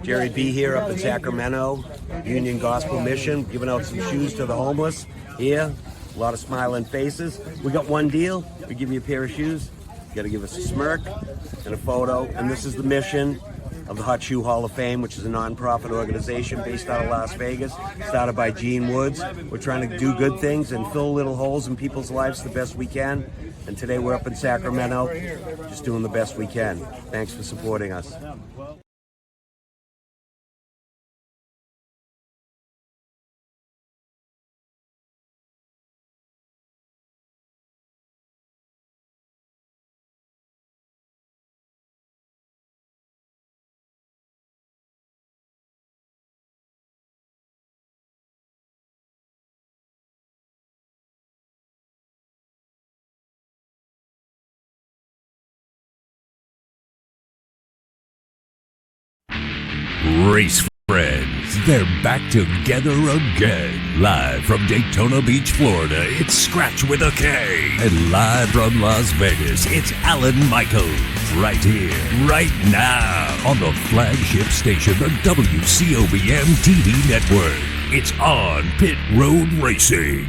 Jerry B here up in Sacramento, Union Gospel Mission, giving out some shoes to the homeless. Here, a lot of smiling faces. We got one deal. We give you a pair of shoes. You got to give us a smirk and a photo. And this is the mission of the Hot Shoe Hall of Fame, which is a non-profit organization based out of Las Vegas, started by Gene Woods. We're trying to do good things and fill little holes in people's lives the best we can. And today we're up in Sacramento, just doing the best we can. Thanks for supporting us. Race friends, they're back together again. Live from Daytona Beach, Florida, it's Scratch with a K. And live from Las Vegas, it's Alan Michaels. Right here, right now, on the flagship station, the WCOBM TV network. It's on Pit Road Racing.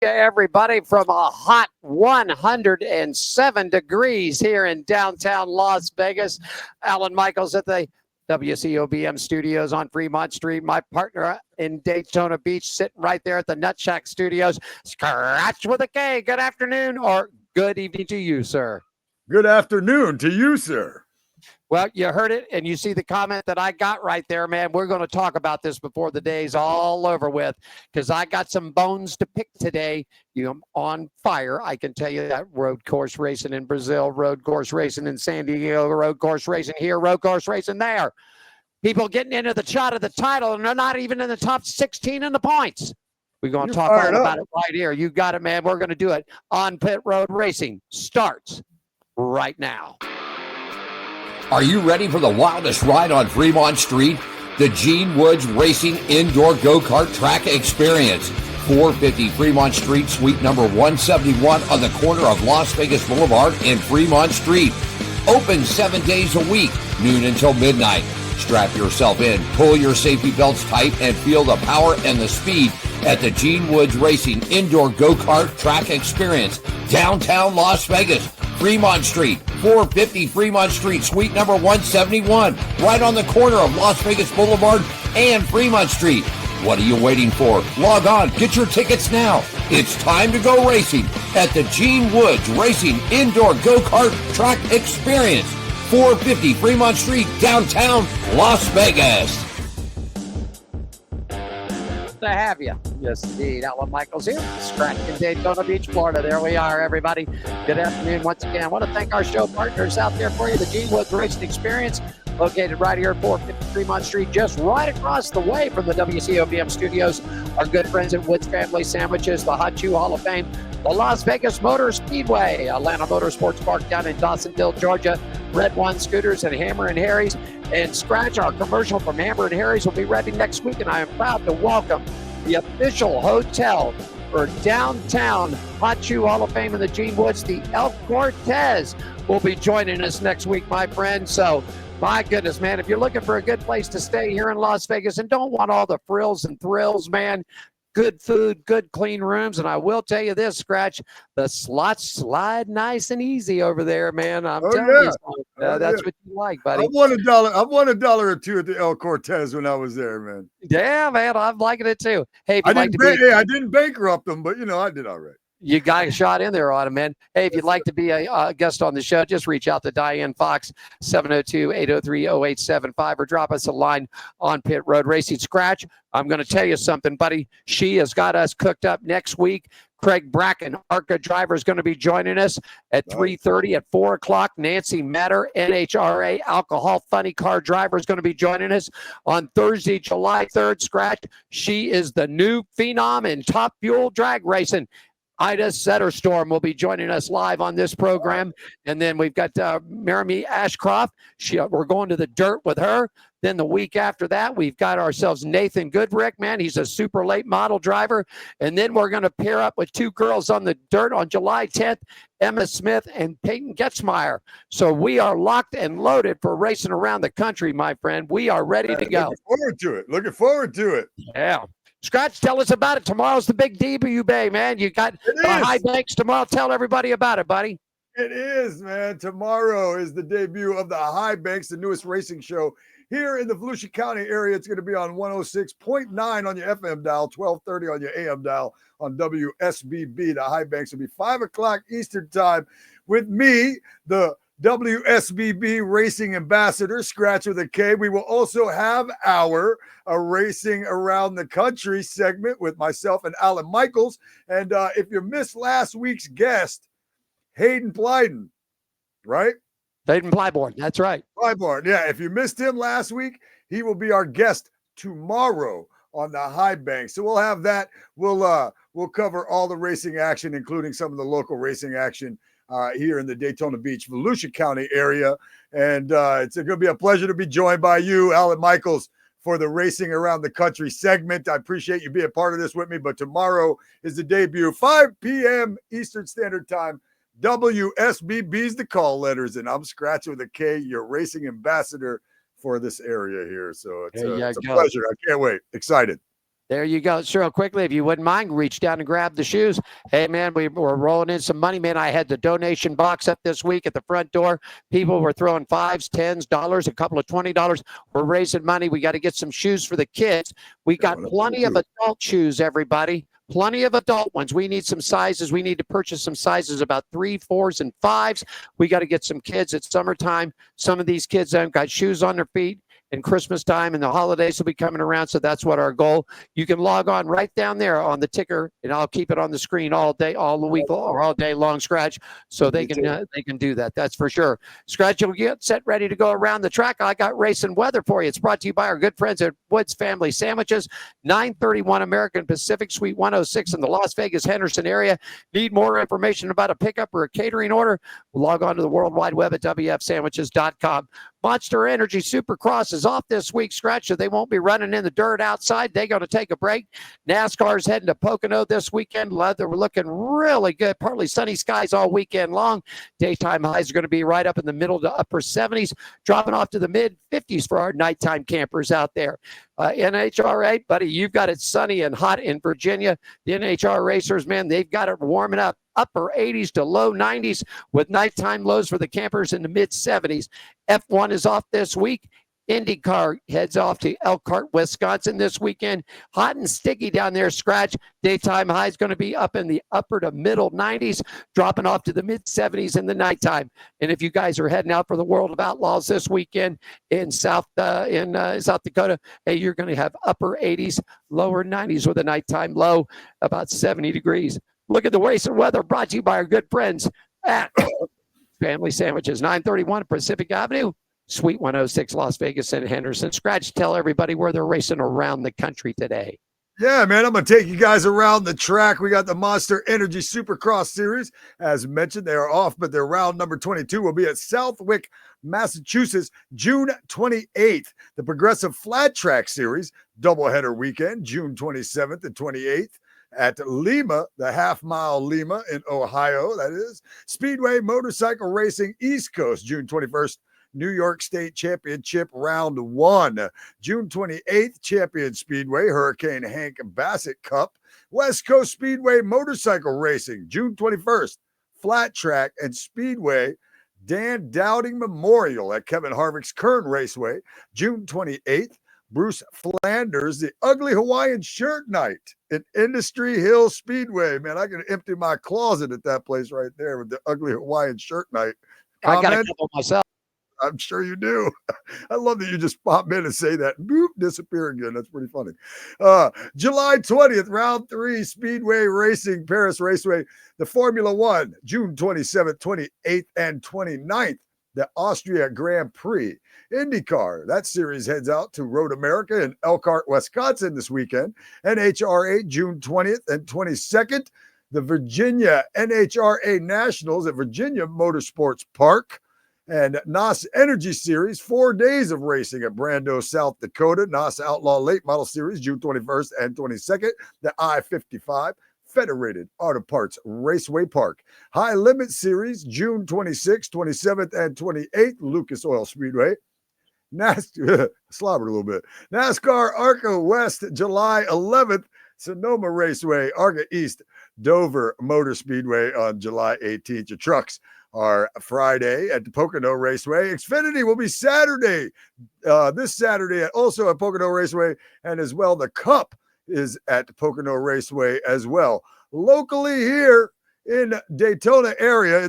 Everybody, from a hot 107 degrees here in downtown Las Vegas. Alan Michaels at the WCOBM studios on Fremont Street. My partner in Daytona Beach sitting right there at the Nut Shack studios. Scratch with a K. Good afternoon or good evening to you, sir. Good afternoon to you, sir. Well, you heard it, and you see the comment that I got right there, man. We're going to talk about this before the day's all over with, because I got some bones to pick today. I'm on fire. I can tell you that. Road course racing in Brazil, road course racing in San Diego, road course racing here, road course racing there. People getting into the shot of the title, and they're not even in the top 16 in the points. We're going to talk all about it right here. You got it, man. We're going to do it on Pit Road Racing. Starts right now. Are you ready for the wildest ride on Fremont Street? The Gene Woods Racing Indoor Go-Kart Track Experience. 450 Fremont Street, suite number 171 on the corner of Las Vegas Boulevard and Fremont Street. Open 7 days a week, noon until midnight. Strap yourself in, pull your safety belts tight, and feel the power and the speed at the Gene Woods Racing Indoor Go-Kart Track Experience. Downtown Las Vegas. Fremont Street, 450 Fremont Street, suite number 171, right on the corner of Las Vegas Boulevard and Fremont Street. What are you waiting for? Log on, get your tickets now. It's time to go racing at the Gene Woods Racing Indoor Go-Kart Track Experience, 450 Fremont Street, downtown Las Vegas. To have you. Yes, indeed. Alan Michaels here, Scratch in Daytona Beach, Florida. There we are, everybody. Good afternoon once again. I want to thank our show partners out there for you, the Gene Woods Racing Experience, located right here at 450 Fremont Street, just right across the way from the WCOBM studios. Our good friends at Woods Family Sandwiches, the Hot Shoe Hall of Fame, the Las Vegas Motor Speedway, Atlanta Motorsports Park down in Dawsonville, Georgia, Red One Scooters, and Hammer and Harry's. And Scratch, our commercial from Hammer and Harry's, will be ready next week, and I am proud to welcome the official hotel for downtown Hot Shoe Hall of Fame in the Gene Woods, the El Cortez, will be joining us next week, my friend. So, my goodness, man, if you're looking for a good place to stay here in Las Vegas and don't want all the frills and thrills, man, good food, good clean rooms, and I will tell you this, Scratch, the slots slide nice and easy over there, man. I'm telling you, that's what you like, buddy. I won $1 or two at the El Cortez when I was there, man. Yeah, man, I'm liking it too. Hey, if I you'd I didn't bankrupt them, but I did all right. You got a shot in there on him, man. Hey, if you'd like to be a guest on the show, just reach out to Diane Fox, 702-803-0875, or drop us a line on Pit Road Racing. Scratch, I'm going to tell you something, buddy. She has got us cooked up next week. Craig Bracken, ARCA driver, is going to be joining us at 3:30. At 4 o'clock, Nancy Matter, NHRA alcohol funny car driver, is going to be joining us on Thursday, July 3rd. Scratch, she is the new phenom in Top Fuel drag racing. Ida Setterstorm will be joining us live on this program. And then we've got Maramy Ashcroft. We're going to the dirt with her. Then the week after that, we've got ourselves Nathan Goodrick, man. He's a super late model driver. And then we're going to pair up with two girls on the dirt on July 10th, Emma Smith and Peyton Getzmeyer. So we are locked and loaded for racing around the country, my friend. We are ready to go. Looking forward to it. Looking forward to it. Yeah. Scratch, tell us about it. Tomorrow's the big debut day, man. You got the high banks tomorrow. Tell everybody about it, buddy. It is, man. Tomorrow is the debut of the High Banks, the newest racing show here in the Volusia County area. It's going to be on 106.9 on your FM dial, 1230 on your AM dial on WSBB. The High Banks will be 5 o'clock Eastern time with me, the WSBB Racing Ambassador, Scratch with a K. We will also have our Racing Around the Country segment with myself and Alan Michaels. And if you missed last week's guest, Hayden Plyden, right? Hayden Plyborn, that's right. Plyborn, yeah. If you missed him last week, he will be our guest tomorrow on the High Bank. So we'll have that. We'll cover all the racing action, including some of the local racing action here in the Daytona Beach, Volusia County area. And it's going to be a pleasure to be joined by you, Alan Michaels, for the Racing Around the Country segment. I appreciate you being part of this with me, but tomorrow is the debut, 5 p.m. Eastern Standard Time. WSBB's the call letters, and I'm Scratch with a K, your racing ambassador for this area here. So it's a pleasure. I can't wait. Excited. There you go. Cheryl, quickly, if you wouldn't mind, reach down and grab the shoes. Hey, man, we're rolling in some money, man. I had the donation box up this week at the front door. People were throwing $5s, $10s, dollars, a couple of $20. We're raising money. We got to get some shoes for the kids. We got plenty of adult shoes, everybody. Plenty of adult ones. We need some sizes. We need to purchase some sizes, about 3, 4s, and 5s. We got to get some kids. It's summertime. Some of these kids haven't got shoes on their feet. And Christmas time and the holidays will be coming around, so that's what our goal. You can log on right down there on the ticker, and I'll keep it on the screen all day, all the week, or all day long, Scratch, so they can do that. That's for sure. Scratch, you'll get set ready to go around the track. I got racing weather for you. It's brought to you by our good friends at Woods Family Sandwiches, 931 American Pacific, Suite 106 in the Las Vegas Henderson area. Need more information about a pickup or a catering order? Log on to the World Wide Web at WFSandwiches.com. Monster Energy Supercross is off this week, Scratch, so they won't be running in the dirt outside. They're going to take a break. NASCAR's heading to Pocono this weekend. They're looking really good. Partly sunny skies all weekend long. Daytime highs are going to be right up in the middle to upper 70s, dropping off to the mid 50s for our nighttime campers out there. NHRA, buddy, you've got it sunny and hot in Virginia. The NHR racers, man, they've got it warming up. Upper 80s to low 90s with nighttime lows for the campers in the mid 70s. F1 is off this week. IndyCar heads off to Elkhart, Wisconsin this weekend. Hot and sticky down there, Scratch. Daytime high is going to be up in the upper to middle 90s, dropping off to the mid 70s in the nighttime. And if you guys are heading out for the World of Outlaws this weekend in South Dakota, hey, you're going to have upper 80s, lower 90s with a nighttime low about 70 degrees. Look at the racing weather brought to you by our good friends at Family Sandwiches, 931 Pacific Avenue, Suite 106, Las Vegas and Henderson. Scratch, tell everybody where they're racing around the country today. Yeah, man, I'm going to take you guys around the track. We got the Monster Energy Supercross Series. As mentioned, they are off, but their round number 22 will be at Southwick, Massachusetts, June 28th. The Progressive Flat Track Series, doubleheader weekend, June 27th and 28th. At Lima, the half-mile Lima in Ohio, that is. Speedway Motorcycle Racing East Coast, June 21st. New York State Championship Round 1. June 28th, Champion Speedway, Hurricane Hank Bassett Cup. West Coast Speedway Motorcycle Racing, June 21st. Flat Track and Speedway Dan Dowding Memorial at Kevin Harvick's Kern Raceway, June 28th. Bruce Flanders, the Ugly Hawaiian Shirt Night at Industry Hill Speedway. Man, I can empty my closet at that place right there with the Ugly Hawaiian Shirt Night. I got a couple myself. I'm sure you do. I love that you just pop in and say that. Boop, disappear again. That's pretty funny. July 20th, round 3, Speedway Racing, Paris Raceway. The Formula One, June 27th, 28th, and 29th. The Austria Grand Prix. IndyCar, that series heads out to Road America in Elkhart, Wisconsin this weekend. NHRA, June 20th and 22nd. the Virginia NHRA Nationals at Virginia Motorsports Park, and NOS Energy Series, 4 days of racing at Brando, South Dakota. NOS Outlaw Late Model Series, June 21st and 22nd, the I-55 Federated Auto Parts Raceway Park. High Limit Series, June 26th, 27th, and 28th, Lucas Oil Speedway. Slobbered a little bit. NASCAR ARCA West, July 11th, Sonoma Raceway, ARCA East, Dover Motor Speedway on July 18th. Your trucks are Friday at the Pocono Raceway. Xfinity will be Saturday, this Saturday, also at Pocono Raceway, and as well the Cup is at the Pocono Raceway as well. Locally here in the Daytona area,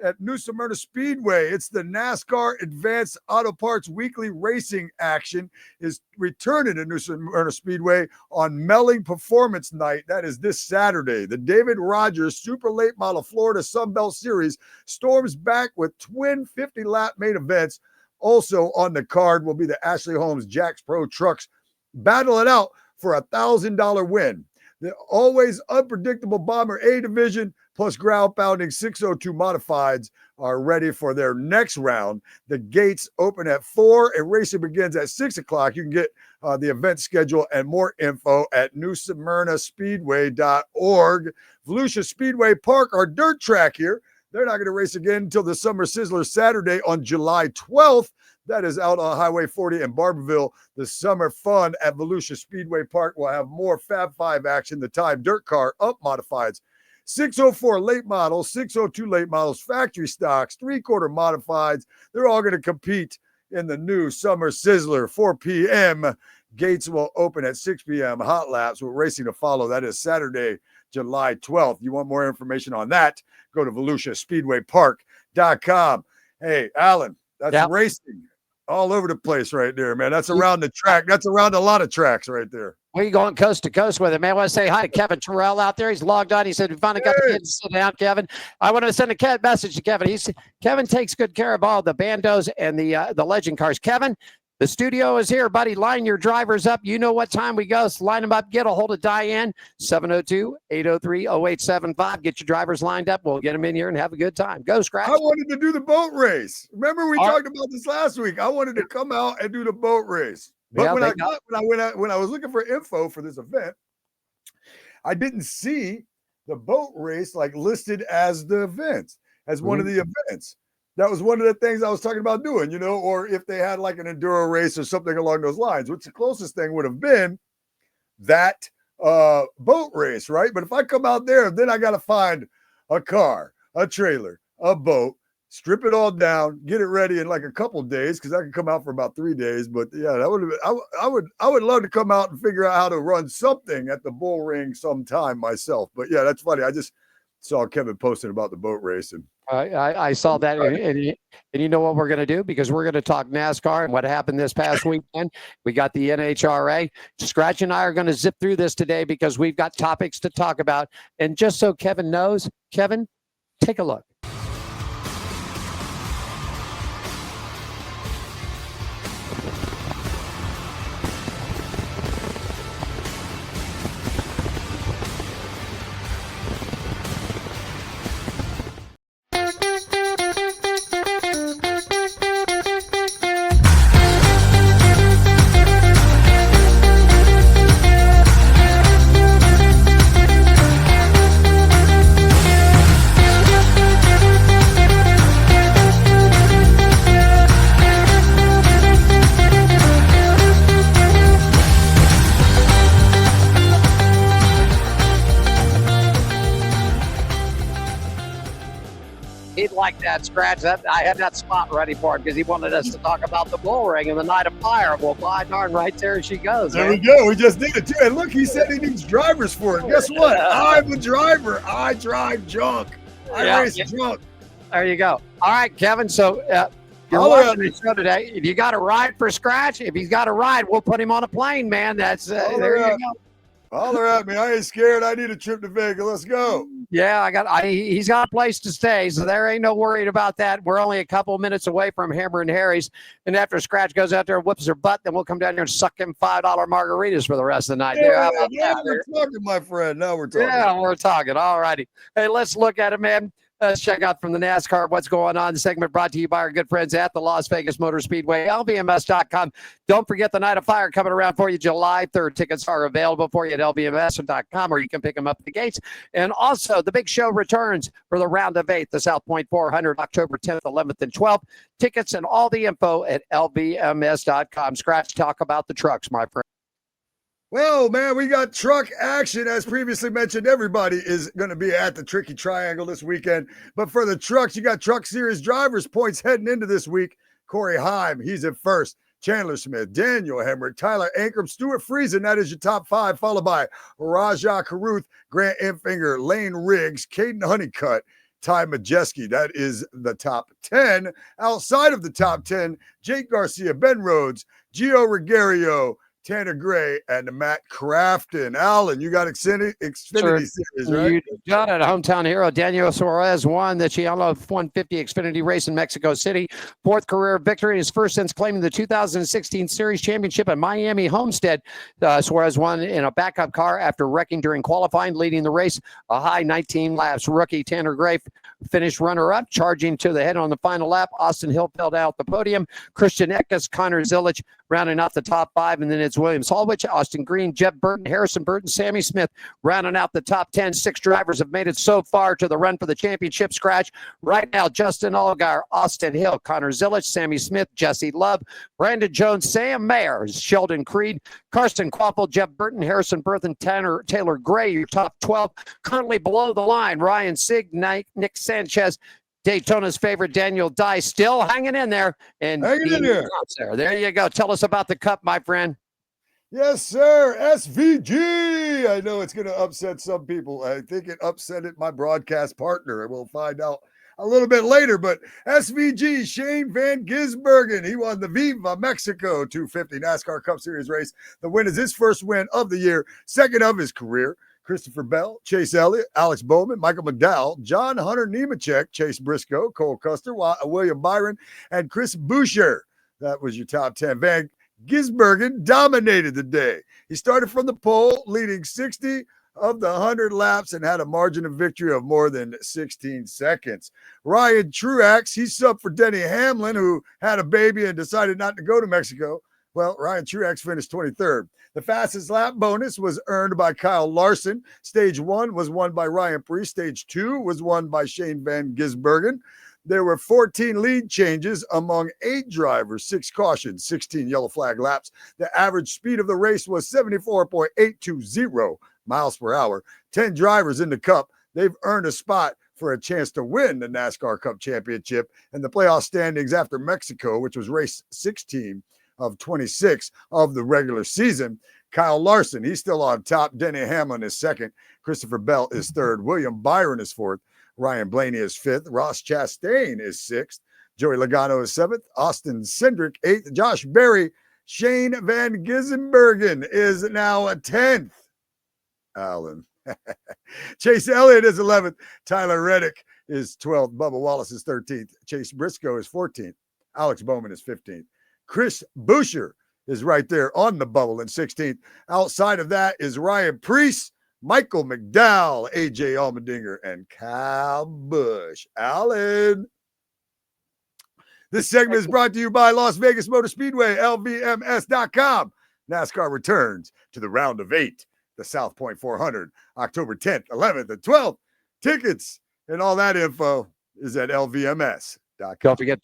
at New Smyrna Speedway, it's the NASCAR Advanced Auto Parts Weekly Racing Action is returning to New Smyrna Speedway on Melling Performance Night. That is this Saturday. The David Rogers Super Late Model Florida Sunbelt Series storms back with twin 50-lap main events. Also on the card will be the Ashley Holmes Jax Pro Trucks battle it out for a $1,000 win. The always unpredictable Bomber A Division plus ground pounding 602 modifieds are ready for their next round. The gates open at 4 and racing begins at 6 o'clock. You can get the event schedule and more info at newsmyrnaspeedway.org. Volusia Speedway Park, our dirt track here. They're not going to race again until the Summer Sizzler Saturday on July 12th. That is out on Highway 40 in Barberville. The summer fun at Volusia Speedway Park will have more Fab 5 action. The time dirt car up modifieds. 604 late models, 602 late models, factory stocks, 3/4 modifieds. They're all going to compete in the new Summer Sizzler, 4 p.m. Gates will open at 6 p.m. Hot laps with racing to follow. That is Saturday, July 12th. You want more information on that? Go to VolusiaSpeedwayPark.com. Hey, Alan, that's racing all over the place right there, man. That's around the track. That's around a lot of tracks right there. We're going coast to coast with it, man. I want to say hi to Kevin Terrell out there. He's logged on. He said, we finally got the kids to sit down, Kevin. I want to send a message to Kevin. Kevin takes good care of all the bandos and the legend cars. Kevin, the studio is here, buddy. Line your drivers up. You know what time we go. So line them up. Get a hold of Diane, 702-803-0875. Get your drivers lined up. We'll get them in here and have a good time. Go, Scratch. I wanted to do the boat race. Remember we talked about this last week. I wanted to come out and do the boat race. But when I was looking for info for this event, I didn't see the boat race like listed as the events, as one of the events. That was one of the things I was talking about doing, you know, or if they had like an enduro race or something along those lines, which the closest thing would have been that boat race, right? But if I come out there, then I got to find a car, a trailer, a boat, strip it all down, get it ready in like a couple of days because I can come out for about 3 days. But yeah, that would have been, I would love to come out and figure out how to run something at the bull ring sometime myself. But yeah, that's funny. I just saw Kevin posting about the boat race and I saw that, and you know what we're going to do? Because we're going to talk NASCAR and what happened this past weekend. We got the NHRA. Scratch and I are going to zip through this today because we've got topics to talk about. And just so Kevin knows, Kevin, take a look. Like that, Scratch. I had that spot ready for him because he wanted us to talk about the bull ring and the night of fire. Well, by darn, right there she goes. There we go. We just did it too. And look, he said he needs drivers for it. Guess what? I'm a driver. I drive junk. I race junk. There you go. All right, Kevin. So you're watching the show today. If you got a ride for Scratch, if he's got a ride, we'll put him on a plane, man. That's there you go. Holler at me. I ain't scared. I need a trip to Vegas. Let's go. Yeah, he's got a place to stay, so there ain't no worried about that. We're only a couple minutes away from Hammer and Harry's, and after Scratch goes out there and whoops her butt, then we'll come down here and suck him $5 margaritas for the rest of the night. Yeah, How about now that? we're talking, my friend. Now we're talking. Yeah, we're talking. All righty. Hey, let's look at it, man. Let's check out from the NASCAR what's going on. The segment brought to you by our good friends at the Las Vegas Motor Speedway, LVMS.com. Don't forget the Night of Fire coming around for you July 3rd. Tickets are available for you at LVMS.com, or you can pick them up at the gates. And also, the big show returns for the Round of 8, the South Point 400, October 10th, 11th, and 12th. Tickets and all the info at LVMS.com. Scratch, talk about the trucks, my friend. Well, man, we got truck action. As previously mentioned, everybody is going to be at the Tricky Triangle this weekend. But for the trucks, you got Truck Series drivers points heading into this week. Corey Heim, he's at first. Chandler Smith, Daniel Hemrick, Tyler Ankrum, Stuart Friesen. That is your top 5, followed by Rajah Caruth, Grant Enfinger, Lane Riggs, Caden Honeycutt, Ty Majeski. That is the top 10. Outside of the top 10, Jake Garcia, Ben Rhodes, Gio Rigario, Tanner Gray, and Matt Crafton. Alan, you got Xfinity Series, right? You got it. Hometown hero Daniel Suarez won the Cielo 150 Xfinity race in Mexico City. 4th career victory, his first since claiming the 2016 Series championship at Miami Homestead. Suarez won in a backup car after wrecking during qualifying, leading the race a high 19 laps. Rookie Tanner Gray finished runner-up, charging to the head on the final lap. Austin Hill fell out the podium. Christian Eckes, Connor Zilic rounding out the top 5, and then it's Williams Holwich, Austin Green, Jeb Burton, Harrison Burton, Sammy Smith rounding out the top 10. 6 drivers have made it so far to the run for the championship. Scratch right now: Justin Allgaier, Austin Hill, Connor Zilic, Sammy Smith, Jesse Love, Brandon Jones, Sam Mayer, Sheldon Creed, Karsten Quaffel, Jeb Burton, Harrison Burton, Taylor Gray, your top 12. Currently below the line, Ryan Sieg, Nick Sanchez, Daytona's favorite Daniel Dye still hanging in there. And there you go. Tell us about the Cup, my friend. Yes, sir. SVG. I know it's going to upset some people. I think it upset my broadcast partner. We'll find out a little bit later. But SVG, Shane Van Gisbergen, he won the Viva Mexico 250 NASCAR Cup Series race. The win is his first win of the year, second of his career. Christopher Bell, Chase Elliott, Alex Bowman, Michael McDowell, John Hunter Nemechek, Chase Briscoe, Cole Custer, William Byron, and Chris Boucher. That was your top 10. Van Gisbergen dominated the day. He started from the pole, leading 60 of the 100 laps and had a margin of victory of more than 16 seconds. Ryan Truex, he subbed for Denny Hamlin, who had a baby and decided not to go to Mexico. Well, Ryan Truex finished 23rd. The fastest lap bonus was earned by Kyle Larson. Stage 1 was won by Ryan Preece. Stage 2 was won by Shane Van Gisbergen. There were 14 lead changes among 8 drivers, 6 cautions, 16 yellow flag laps. The average speed of the race was 74.820 miles per hour. 10 drivers in the Cup. They've earned a spot for a chance to win the NASCAR Cup Championship and the playoff standings after Mexico, which was race 16 of 26 of the regular season. Kyle Larson, he's still on top. Denny Hamlin is second. Christopher Bell is third. William Byron is fourth. Ryan Blaney is fifth. Ross Chastain is sixth. Joey Logano is seventh. Austin Cindric, eighth. Josh Berry. Shane Van Gisbergen is now a 10th. Alan. Chase Elliott is 11th. Tyler Reddick is 12th. Bubba Wallace is 13th. Chase Briscoe is 14th. Alex Bowman is 15th. Chris Boucher is right there on the bubble in 16th. Outside of that is Ryan Preece, Michael McDowell, AJ Allmendinger, and Kyle Busch. Alan. This segment is brought to you by Las Vegas Motor Speedway, LVMS.com. NASCAR returns to the Round of 8, the South Point 400, October 10th, 11th, and 12th. Tickets and all that info is at LVMS.com. Don't forget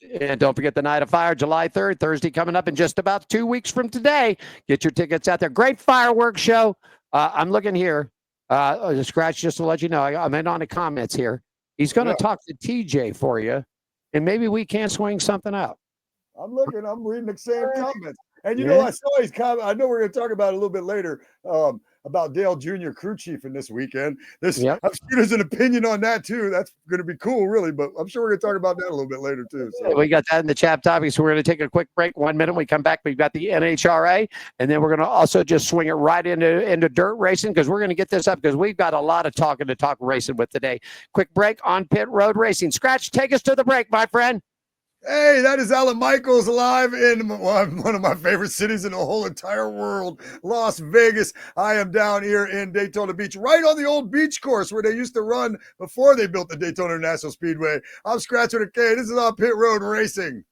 the Night of Fire, July 3rd, Thursday, coming up in just about 2 weeks from today. Get your tickets out there. Great fireworks show. I'm looking here. Scratch, just to let you know, I'm in on the comments here. He's going to talk to TJ for you, and maybe we can swing something out. I'm reading the same comments. And you know, I saw his comment. I know we're going to talk about it a little bit later. about Dale Jr. crew chiefing this weekend. I'm Yep. sure there's an opinion on that too. That's going to be cool, really. But I'm sure we're going to talk about that a little bit later too. So. We got that in the chat topics. So we're going to take a quick break. 1 minute. We come back. We've got the NHRA, and then we're going to also just swing it right into dirt racing because we're going to get this up because we've got a lot of talking to talk racing with today. Quick break on Pit Road Racing. Scratch, take us to the break, my friend. Hey, that is Alan Michaels live in one of my favorite cities in the whole entire world, Las Vegas. I am down here in Daytona Beach, right on the old beach course where they used to run before they built the Daytona International Speedway. I'm Scratch with a K. This is on Pit Road Racing.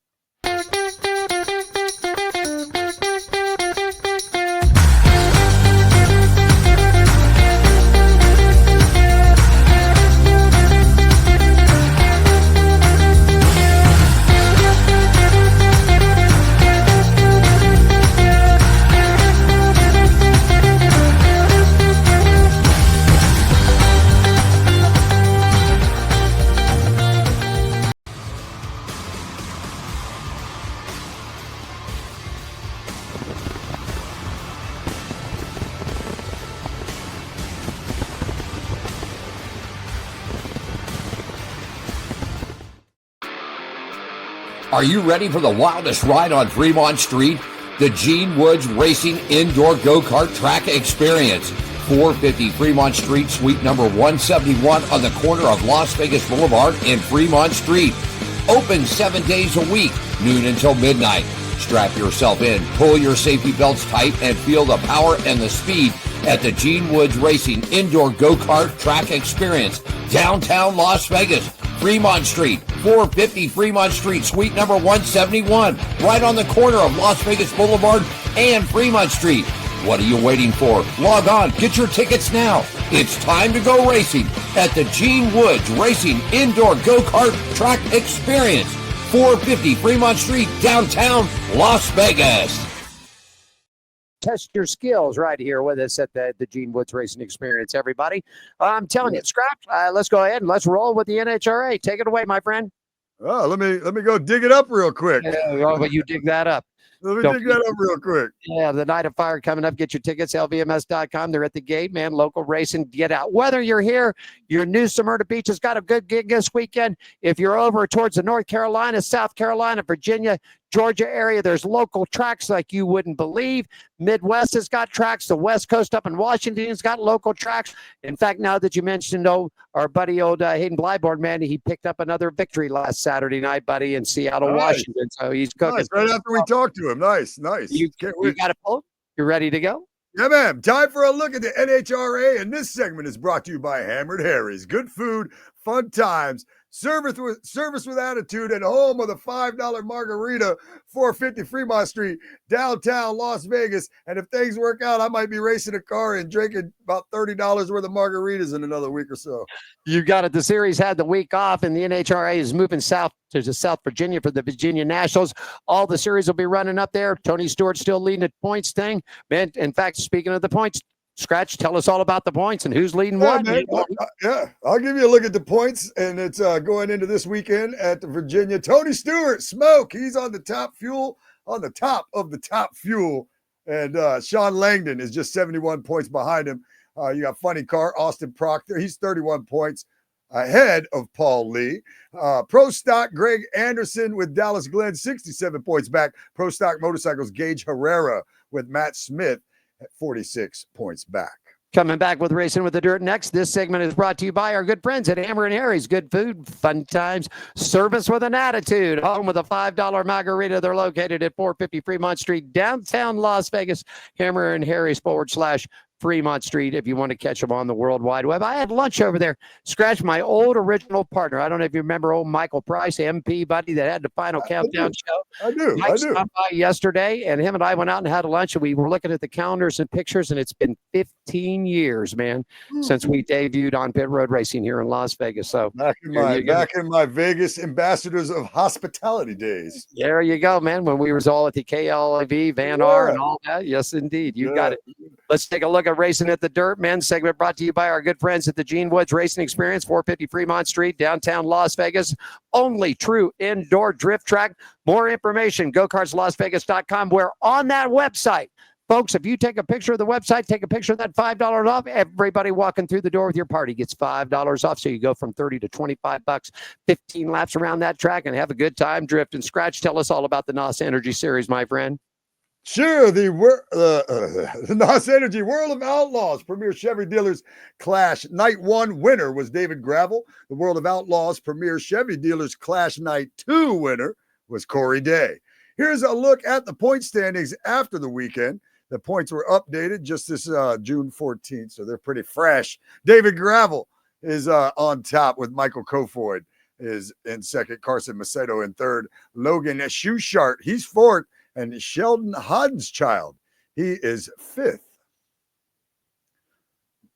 Are you ready for the wildest ride on Fremont Street? The Gene Woods Racing Indoor Go-Kart Track Experience. 450 Fremont Street, suite number 171 on the corner of Las Vegas Boulevard and Fremont Street. Open 7 days a week, noon until midnight. Strap yourself in, pull your safety belts tight, and feel the power and the speed at the Gene Woods Racing Indoor Go-Kart Track Experience, downtown Las Vegas. Fremont Street, 450 Fremont Street, suite number 171, right on the corner of Las Vegas Boulevard and Fremont Street. What are you waiting for? Log on, get your tickets now. It's time to go racing at the Gene Woods Racing Indoor Go-Kart Track Experience, 450 Fremont Street, downtown Las Vegas. Test your skills right here with us at the Gene Woods Racing Experience, everybody. I'm telling you, Scratch, let's go ahead and let's roll with the NHRA. Take it away, my friend. Oh, let me go dig it up real quick. But you dig that up. Let me dig that up real quick. Yeah, the Night of Fire coming up. Get your tickets, lvms.com. They're at the gate, man. Local racing. Get out. Whether you're here, you're new Smyrna Beach has got a good gig this weekend. If you're over towards the North Carolina, South Carolina, Virginia, Georgia area, there's local tracks like you wouldn't believe. Midwest has got tracks. The West Coast up in Washington has got local tracks. In fact, now that you mentioned, our buddy Hayden Blyborn, man, he picked up another victory last Saturday night, buddy, in Seattle, Washington. So he's cooking. Nice. Right after we talked to him. Nice. You got a pull? You ready to go? Yeah, ma'am. Time for a look at the NHRA, and this segment is brought to you by Hammered Harry's. Good food, fun times, service with attitude, and home of the $5 margarita, 450 Fremont Street, downtown Las Vegas. And if things work out, I might be racing a car and drinking about $30 worth of margaritas in another week or so. You got it. The series had the week off, and the NHRA is moving south to South Virginia for the Virginia Nationals. All the series will be running up there. Tony Stewart still leading the points thing. Man, in fact, speaking of the points, Scratch, tell us all about the points and who's leading what. I'll give you a look at the points, and it's going into this weekend at the Virginia. Tony Stewart, smoke. He's on the top of the top fuel. And Sean Langdon is just 71 points behind him. You got funny car, Austin Proctor. He's 31 points ahead of Paul Lee. Pro Stock, Greg Anderson with Dallas Glenn, 67 points back. Pro Stock Motorcycles, Gage Herrera with Matt Smith at 46 points back. Coming back with Racing with the Dirt next. This segment is brought to you by our good friends at Hammer and Harry's. Good food, fun times, service with an attitude. Home with a $5 margarita. They're located at 450 Fremont Street, downtown Las Vegas. Hammer and Harry's /Fremont Street if you want to catch them on the World Wide Web. I had lunch over there. Scratch, my old original partner. I don't know if you remember old Michael Price, MP buddy that had the Final Countdown show. I do. Mike stopped by yesterday, and him and I went out and had a lunch, and we were looking at the calendars and pictures, and it's been 15 years, man, since we debuted on Pit Road Racing here in Las Vegas. So back in my Vegas Ambassadors of Hospitality days. There you go, man. When we was all at the KLAV, Van R, and all that. Yes, indeed. You got it. Let's take a look at Racing at the Dirt, men's segment brought to you by our good friends at the Gene Woods Racing Experience, 450 Fremont Street, downtown Las Vegas. Only true indoor drift track. More information, gokartslasvegas.com, where on that website, Folks, if you take a picture of the website, take a picture of that $5 off, everybody walking through the door with your party gets $5 off. So you go from 30 to 25 bucks, 15 laps around that track and have a good time drifting. Scratch, tell us all about the NOS Energy Series, my friend. Sure, the NOS Energy World of Outlaws Premier Chevy Dealers Clash Night 1 winner was David Gravel. The World of Outlaws Premier Chevy Dealers Clash Night 2 winner was Corey Day. Here's a look at the point standings after the weekend. The points were updated just this June 14th, so they're pretty fresh. David Gravel is on top with Michael Kofoid is in second. Carson Macedo in third. Logan Schuchart, he's fourth. And Sheldon Hodenschild, he is fifth.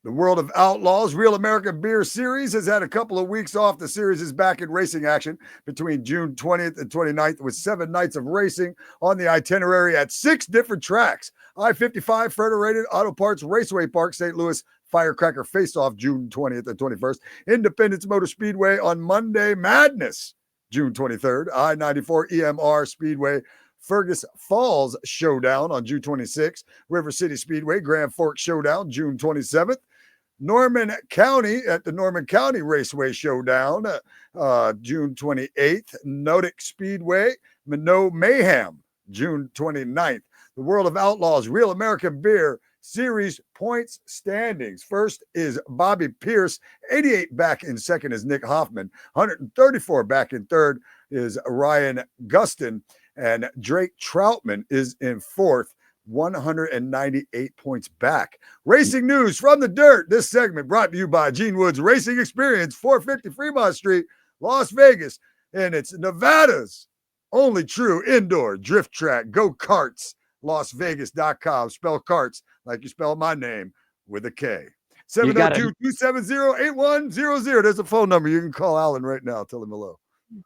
The World of Outlaws Real American Beer Series has had a couple of weeks off. The series is back in racing action between June 20th and 29th with 7 nights of racing on the itinerary at 6 different tracks. I-55 Federated Auto Parts Raceway Park, St. Louis Firecracker Face-Off, June 20th and 21st. Independence Motor Speedway on Monday Madness, June 23rd. I-94 EMR Speedway Fergus Falls Showdown on June 26th. River City Speedway Grand Forks Showdown, June 27th. Norman County at the Norman County Raceway Showdown, June 28th. Nodick Speedway, Minot Mayhem, June 29th. The World of Outlaws Real American Beer Series points standings. First is Bobby Pierce, 88 back in second is Nick Hoffman, 134 back in third is Ryan Gustin, and Drake Troutman is in fourth, 198 points back. Racing news from the dirt. This segment brought to you by Gene Woods Racing Experience, 450 Fremont Street, Las Vegas, and it's Nevada's only true indoor drift track. Go Karts, LasVegas.com. Spell karts like you spell my name with a K. 702-270-8100. There's a phone number. You can call Alan right now. Tell him hello.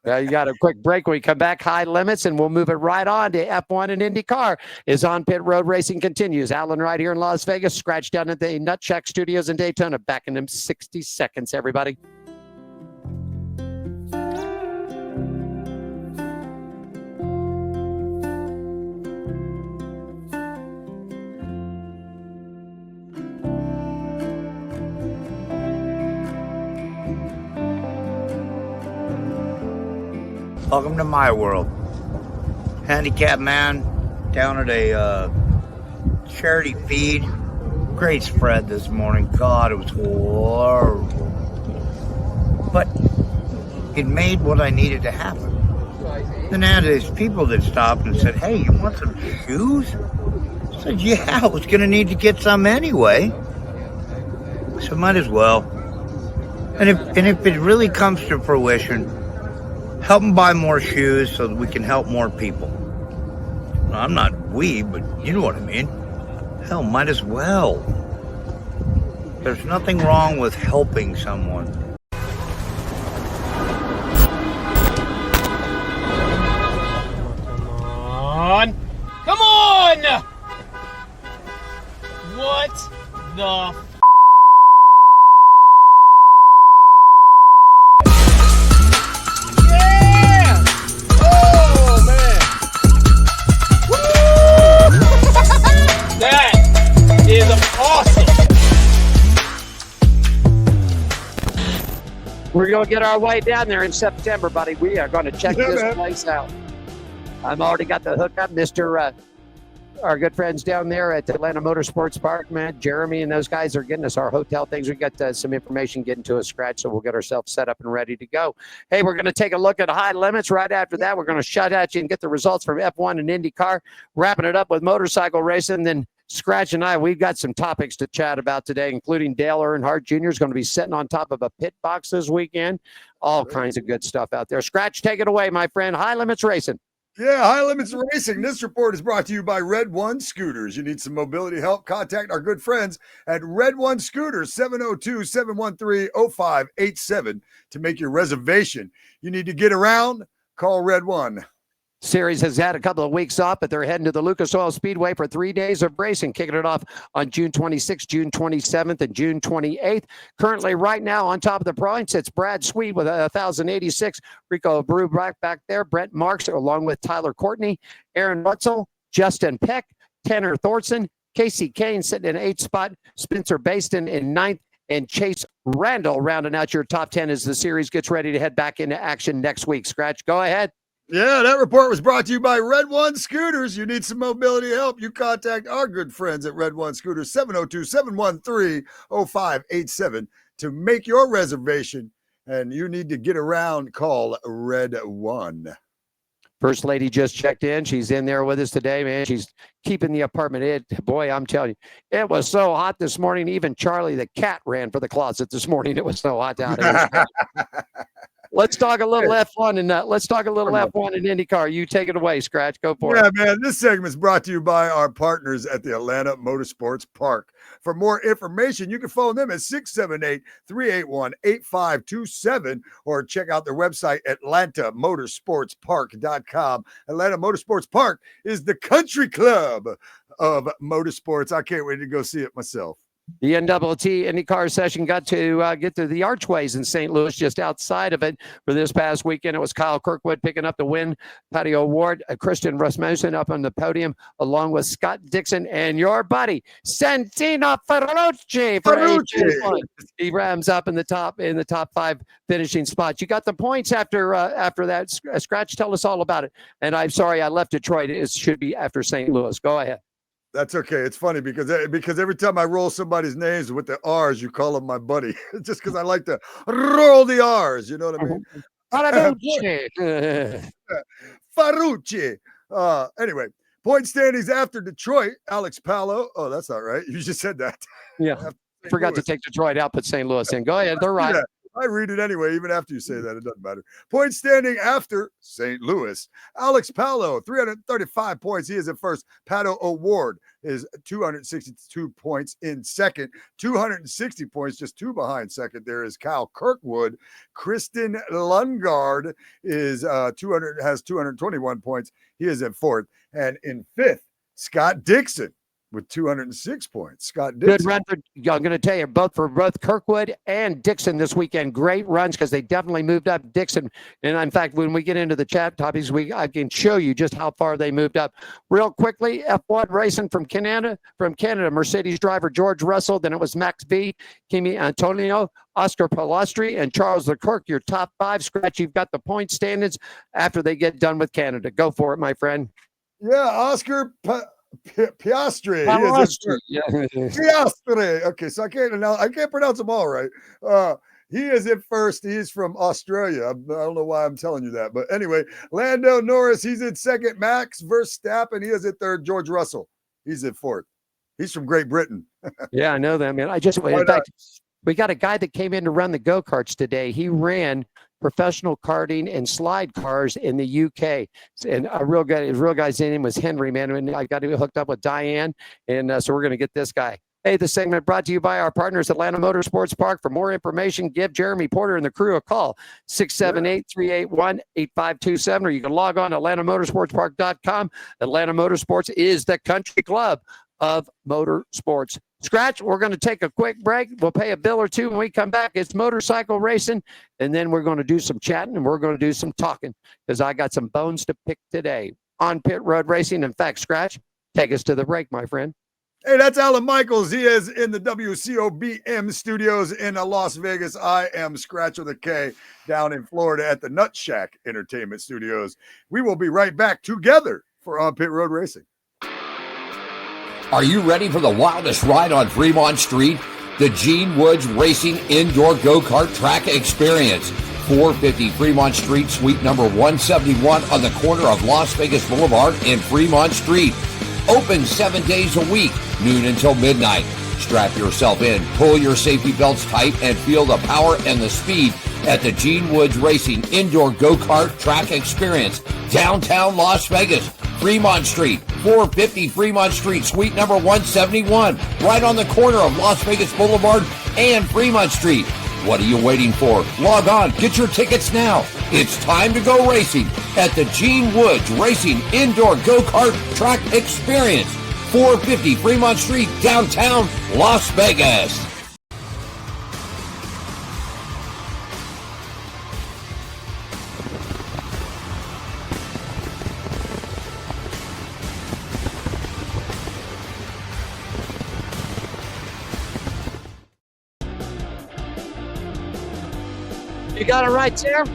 You got a quick break when we come back. High limits, and we'll move it right on to F1 and IndyCar. Is on pit road racing continues. Alan right here in Las Vegas. Scratch down at the Nutcheck Studios in Daytona. Back in them 60 seconds, everybody. Welcome to my world. Handicapped man down at a charity feed. Great spread this morning. God, it was horrible. But it made what I needed to happen. Then I had these people that stopped and said, "Hey, you want some shoes?" I said, "Yeah, I was going to need to get some anyway. So might as well." And if it really comes to fruition, help them buy more shoes so that we can help more people. I'm not we, but you know what I mean. Hell, might as well. There's nothing wrong with helping someone. Come on! What the is awesome. We're going to get our way down there in September, buddy. We are going to check this place out. I've already got the hookup, Mr. Our good friends down there at Atlanta Motorsports Park, man. Jeremy and those guys are getting us our hotel things. We got some information getting to a scratch, so we'll get ourselves set up and ready to go. Hey, we're going to take a look at high limits. Right after that, we're going to shut at you and get the results from F1 and IndyCar, wrapping it up with motorcycle racing. Then Scratch and I, we've got some topics to chat about today, including Dale Earnhardt Jr. is going to be sitting on top of a pit box this weekend. All kinds of good stuff out there. Scratch, take it away, my friend. High limits racing. Yeah, High Limits Racing. This report is brought to you by Red One Scooters. You need some mobility help? Contact our good friends at Red One Scooters, 702-713-0587 to make your reservation. You need to get around? Call Red One. Series has had a couple of weeks off, but they're heading to the Lucas Oil Speedway for 3 days of racing, kicking it off on June 26th, June 27th, and June 28th. Currently, right now, on top of the points, it's Brad Sweet with 1,086, Rico Abreu back there, Brent Marks, along with Tyler Courtney, Aaron Rutzel, Justin Peck, Tanner Thorson, Casey Kane sitting in 8th spot. Spencer Baston in 9th. And Chase Randall rounding out your top 10 as the series gets ready to head back into action next week. Scratch, go ahead. Yeah, that report was brought to you by Red One Scooters. You need some mobility help, you contact our good friends at Red One Scooters, 702-713-0587 to make your reservation. And you need to get around, call Red One. First lady just checked in. She's in there with us today, man. She's keeping the apartment. Boy, I'm telling you, it was so hot this morning. Even Charlie the cat ran for the closet this morning. It was so hot down there. Let's talk a little F1 and let's talk a little F1 and IndyCar. You take it away, Scratch. Go for it. Yeah, man. This segment is brought to you by our partners at the Atlanta Motorsports Park. For more information, you can phone them at 678-381-8527 or check out their website, atlantamotorsportspark.com. Atlanta Motorsports Park is the country club of motorsports. I can't wait to go see it myself. The NWT IndyCar session got to get to the archways in St. Louis, just outside of it for this past weekend. It was Kyle Kirkwood picking up the win, Patio Ward, Christian Rasmussen up on the podium, along with Scott Dixon and your buddy, Santino Ferrucci. He rams up in the top 5 finishing spots. You got the points after that. Scratch, tell us all about it. And I'm sorry I left Detroit. It should be after St. Louis. Go ahead. That's okay. It's funny because every time I roll somebody's names with the R's, you call them my buddy. Just because I like to roll the R's. You know what I mean? Ferrucci. Anyway, point standings after Detroit. Alex Palou. Oh, that's not right. You just said that. Yeah. Forgot to take Detroit out, put St. Louis in. Go ahead. They're right. Yeah. I read it anyway, even after you say that. It doesn't matter. Point standing after St. Louis. Alex Palou, 335 points. He is at first. Pato O'Ward is 262 points in second. 260 points, just 2 behind second. There is Kyle Kirkwood. Kristen Lundgaard is has 221 points. He is at fourth. And in fifth, Scott Dixon with 206 points. Scott Dixon. Good run for, I'm going to tell you, both Kirkwood and Dixon this weekend. Great runs because they definitely moved up. Dixon, and in fact, when we get into the chat topics, I can show you just how far they moved up. Real quickly, F1 racing from Canada, Mercedes driver George Russell. Then it was Max V, Kimi Antonio, Oscar Pilastri, and Charles Leclerc. Your top 5. Scratch, you've got the point standings after they get done with Canada. Go for it, my friend. Yeah, Oscar Piastri. Piastri. Okay, so I can't pronounce them all right. He is at first. He is from Australia. I don't know why I'm telling you that, but anyway, Lando Norris. He's at second. Max Verstappen. He is at third. George Russell. He's at fourth. He's from Great Britain. Yeah, I know that, man. In fact, we got a guy that came in to run the go-karts today. He ran professional karting and slide cars in the UK. And a real guy, his real guy's name was Henry, man. And I got to hooked up with Diane. And so we're going to get this guy. Hey, this segment brought to you by our partners, Atlanta Motorsports Park. For more information, give Jeremy Porter and the crew a call, 678-381-8527, or you can log on to atlantamotorsportspark.com. Atlanta Motorsports is the country club of motorsports. Scratch, we're going to take a quick break. We'll pay a bill or two when we come back. It's motorcycle racing, and then we're going to do some chatting and we're going to do some talking because I got some bones to pick today on Pit Road Racing. In fact, Scratch, take us to the break, my friend. Hey, that's Alan Michaels. He is in the WCOBM studios in Las Vegas. I am Scratch with a K down in Florida at the Nut Shack Entertainment Studios. We will be right back together for On Pit Road Racing. Are you ready for the wildest ride on Fremont Street? The Gene Woods Racing Indoor Go-Kart Track Experience. 450 Fremont Street, suite number 171 on the corner of Las Vegas Boulevard and Fremont Street. Open 7 days a week, noon until midnight. Strap yourself in, pull your safety belts tight, and feel the power and the speed at the Gene Woods Racing Indoor Go-Kart Track Experience, downtown Las Vegas. Fremont Street, 450 Fremont Street, suite number 171, right on the corner of Las Vegas Boulevard and Fremont Street. What are you waiting for? Log on, get your tickets now. It's time to go racing at the Gene Woods Racing Indoor Go-Kart Track Experience, 450 Fremont Street, downtown Las Vegas. You got it right there.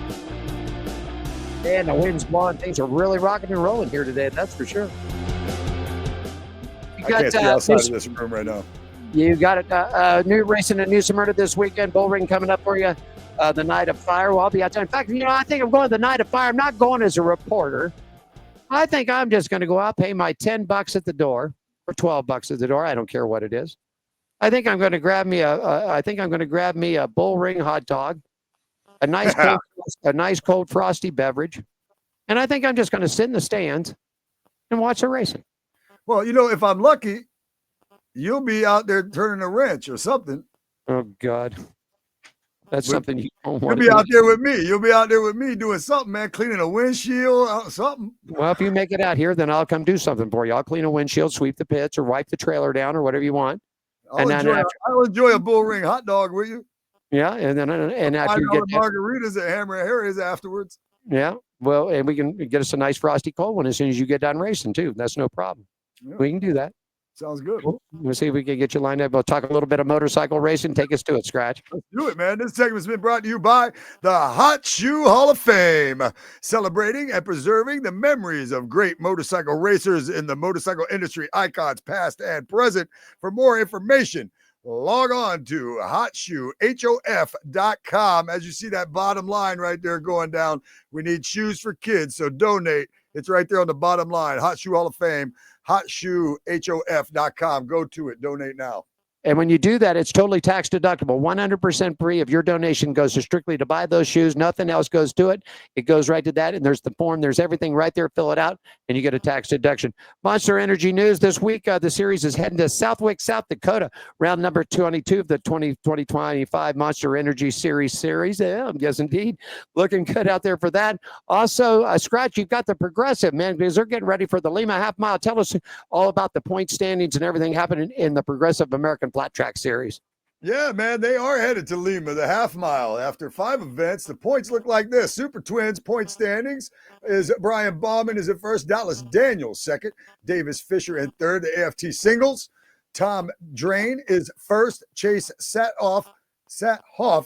And the wind's blowing. Things are really rocking and rolling here today. That's for sure. You I can't see outside of this room right now. You got it. New racing in New Smyrna this weekend. Bull ring coming up for you. The Night of Fire. Well, I'll be out there. In fact, I think I'm going to the Night of Fire. I'm not going as a reporter. I think I'm just going to go out, pay my $10 at the door, or $12 at the door. I don't care what it is. I think I'm going to grab me a bull ring hot dog, a nice cold frosty beverage, and I think I'm just going to sit in the stands and watch the racing. Well, if I'm lucky, you'll be out there turning a wrench or something. Oh God, that's something you don't want. You'll be out there with me. You'll be out there with me doing something, man, cleaning a windshield, something. Well, if you make it out here, then I'll come do something for you. I'll clean a windshield, sweep the pits, or wipe the trailer down, or whatever you want. I'll enjoy a bull ring hot dog with you. Yeah, and after you get margaritas at Hammer and Harry's afterwards. Yeah, well, and we can get us a nice frosty cold one as soon as you get done racing too. That's no problem. Yeah. We can do that. Sounds good. We'll see if we can get you lined up. We'll talk a little bit of motorcycle racing. Take us to it, Scratch. Let's do it, man. This segment's been brought to you by the Hot Shoe Hall of Fame, celebrating and preserving the memories of great motorcycle racers in the motorcycle industry, icons past and present. For more information, log on to hotshoehof.com. As you see that bottom line right there going down, we need shoes for kids, so donate. It's right there on the bottom line. Hot Shoe Hall of Fame, hotshoehof.com. Go to it. Donate now. And when you do that, it's totally tax deductible. 100% free of your donation goes to strictly to buy those shoes. Nothing else goes to it. It goes right to that. And there's the form. There's everything right there. Fill it out and you get a tax deduction. Monster Energy News this week. The series is heading to Southwick, South Dakota. Round number 22 of the 2025 Monster Energy Series. Yeah, yes, indeed. Looking good out there for that. Also, Scratch, you've got the Progressive, man, because they're getting ready for the Lima Half Mile. Tell us all about the point standings and everything happening in the Progressive American Flat Track Series. Yeah, man, they are headed to Lima, the half mile. After 5 events, the points look like this. Super Twins point standings is Brian Bauman is at first, Dallas Daniels second, Davis Fisher in third. The AFT singles, Tom Drain is first, Chase Sathoff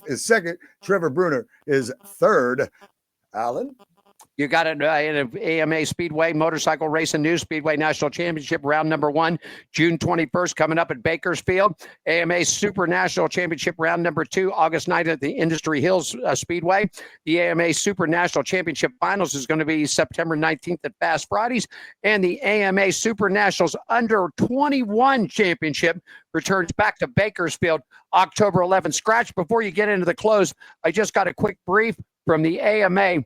is second, Trevor Bruner is third. Alan? You got it in AMA Speedway, Motorcycle Racing News Speedway National Championship, round number 1, June 21st, coming up at Bakersfield. AMA Super National Championship, round number 2, August 9th at the Industry Hills Speedway. The AMA Super National Championship Finals is going to be September 19th at Fast Fridays. And the AMA Super Nationals Under 21 Championship returns back to Bakersfield October 11th. Scratch, before you get into the close, I just got a quick brief from the AMA.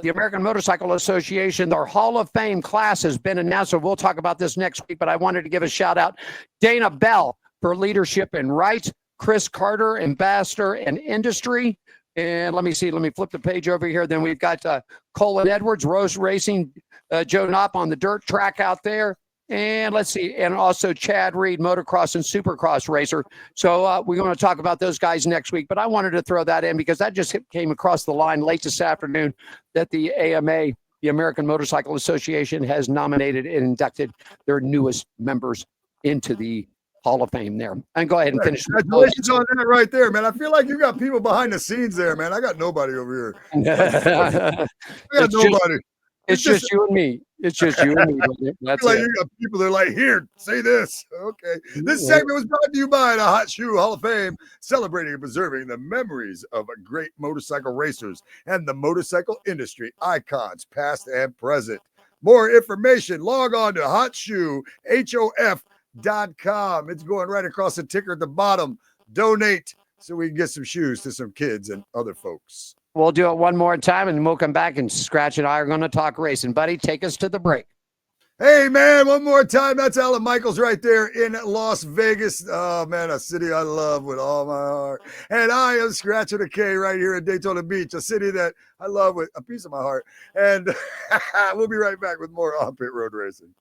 The American Motorcycle Association, their Hall of Fame class has been announced, so we'll talk about this next week, but I wanted to give a shout out. Dana Bell for leadership and rights, Chris Carter, ambassador and industry, and let me flip the page over here. Then we've got Colin Edwards, Rose Racing, Joe Knopp on the dirt track out there. And let's see, and also Chad Reed, motocross and supercross racer. So we're going to talk about those guys next week, but I wanted to throw that in because that just came across the line late this afternoon that the AMA, the American Motorcycle Association, has nominated and inducted their newest members into the Hall of Fame there. And go ahead and finish. Congratulations on that right there, man. I feel like you got people behind the scenes there, man. I got nobody over here. I got nobody. It's just you and me. It's just you and me. That's like it. You got people that are like, here, say this. Okay. This segment was brought to you by the Hot Shoe Hall of Fame, celebrating and preserving the memories of great motorcycle racers and the motorcycle industry icons, past and present. More information, log on to hotshoehof.com. It's going right across the ticker at the bottom. Donate so we can get some shoes to some kids and other folks. We'll do it one more time, and we'll come back, and Scratch and I are going to talk racing. Buddy, take us to the break. Hey, man, one more time. That's Alan Michaels right there in Las Vegas. Oh, man, a city I love with all my heart. And I am Scratch with a K right here in Daytona Beach, a city that I love with a piece of my heart. And we'll be right back with more On Pit Road Racing.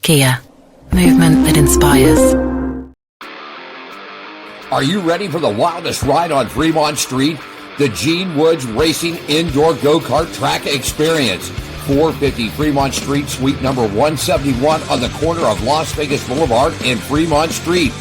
Kia, movement that inspires. Are you ready for the wildest ride on Fremont Street? The Gene Woods Racing Indoor Go-Kart Track Experience. 450 Fremont Street, suite number 171 on the corner of Las Vegas Boulevard and Fremont Street.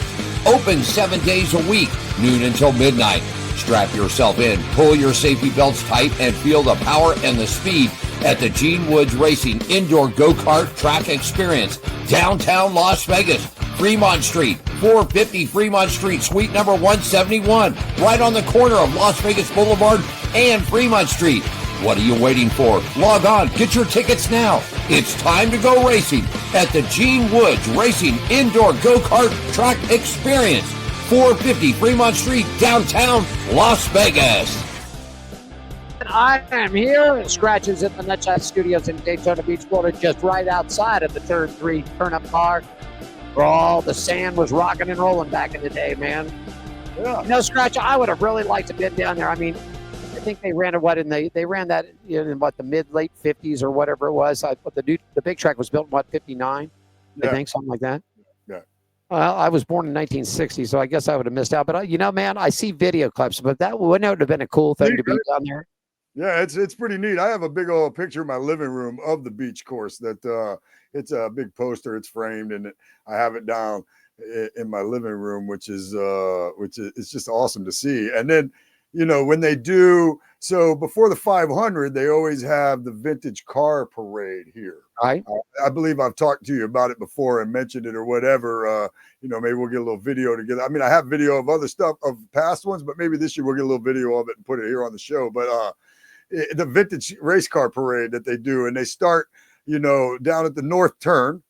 Open 7 days a week, noon until midnight. Strap yourself in, pull your safety belts tight, and feel the power and the speed at the Gene Woods Racing Indoor Go-Kart Track Experience, downtown Las Vegas, Fremont Street, 450 Fremont Street, suite number 171, right on the corner of Las Vegas Boulevard and Fremont Street. What are you waiting for? Log on, get your tickets now. It's time to go racing at the Gene Woods Racing Indoor Go-Kart Track Experience, 450 Fremont Street, downtown Las Vegas. I am here at Scratches at the Nutshot Studios in Daytona Beach, Florida, just right outside of the Turn 3 Turnip Bar, where all the sand was rocking and rolling back in the day, man. Yeah. You know, Scratch, I would have really liked to be down there. I mean, I think they ran it they ran that in what, the mid-late 50s or whatever it was. The big track was built in what, 59? Yeah. I think, something like that. Yeah. Well, I was born in 1960, so I guess I would have missed out. But you know, man, I see video clips, but that wouldn't it have been a cool thing to be down there? Yeah, it's pretty neat. I have a big old picture in my living room of the beach course that it's a big poster. It's framed and I have it down in my living room, which is it's just awesome to see. And then, you know, when they do, so before the 500, they always have the vintage car parade here. Right. I believe I've talked to you about it before and mentioned it or whatever. You know, maybe we'll get a little video together. I mean, I have video of other stuff of past ones, but maybe this year we'll get a little video of it and put it here on the show. But the vintage race car parade that they do, and they start, you know, down at the north turn,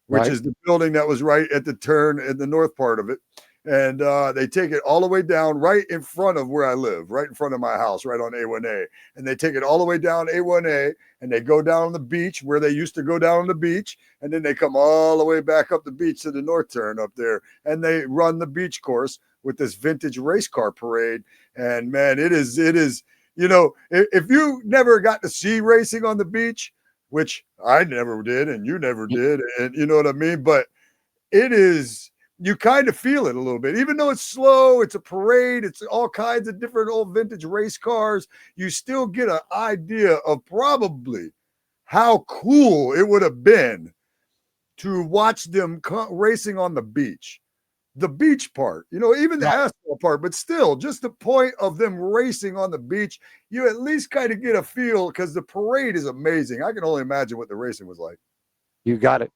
which is the building that was right at the turn in the north part of it. And they take it all the way down right in front of where I live, right in front of my house, right on A1A. And they take it all the way down A1A, and they go down on the beach where they used to go down on the beach. And then they come all the way back up the beach to the north turn up there. And they run the beach course with this vintage race car parade. And man, it is, you know, if you never got to see racing on the beach, which I never did and you never did, and you know what I mean? But it is, you kind of feel it a little bit. Even though it's slow, it's a parade, it's all kinds of different old vintage race cars, you still get an idea of probably how cool it would have been to watch them racing on the beach. The beach part, you know, even the asphalt part, but still just the point of them racing on the beach, you at least kind of get a feel because the parade is amazing. I can only imagine what the racing was like. You got it.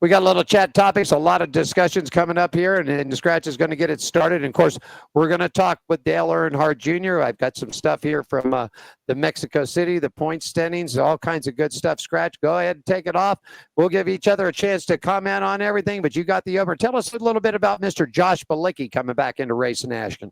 We got a little chat topics, a lot of discussions coming up here, and the Scratch is going to get it started. And of course, we're going to talk with Dale Earnhardt Jr. I've got some stuff here from the Mexico City, the point standings, all kinds of good stuff. Scratch, go ahead and take it off. We'll give each other a chance to comment on everything, but you got the over. Tell us a little bit about Mr. Josh Bilicki coming back into racing, Ashton.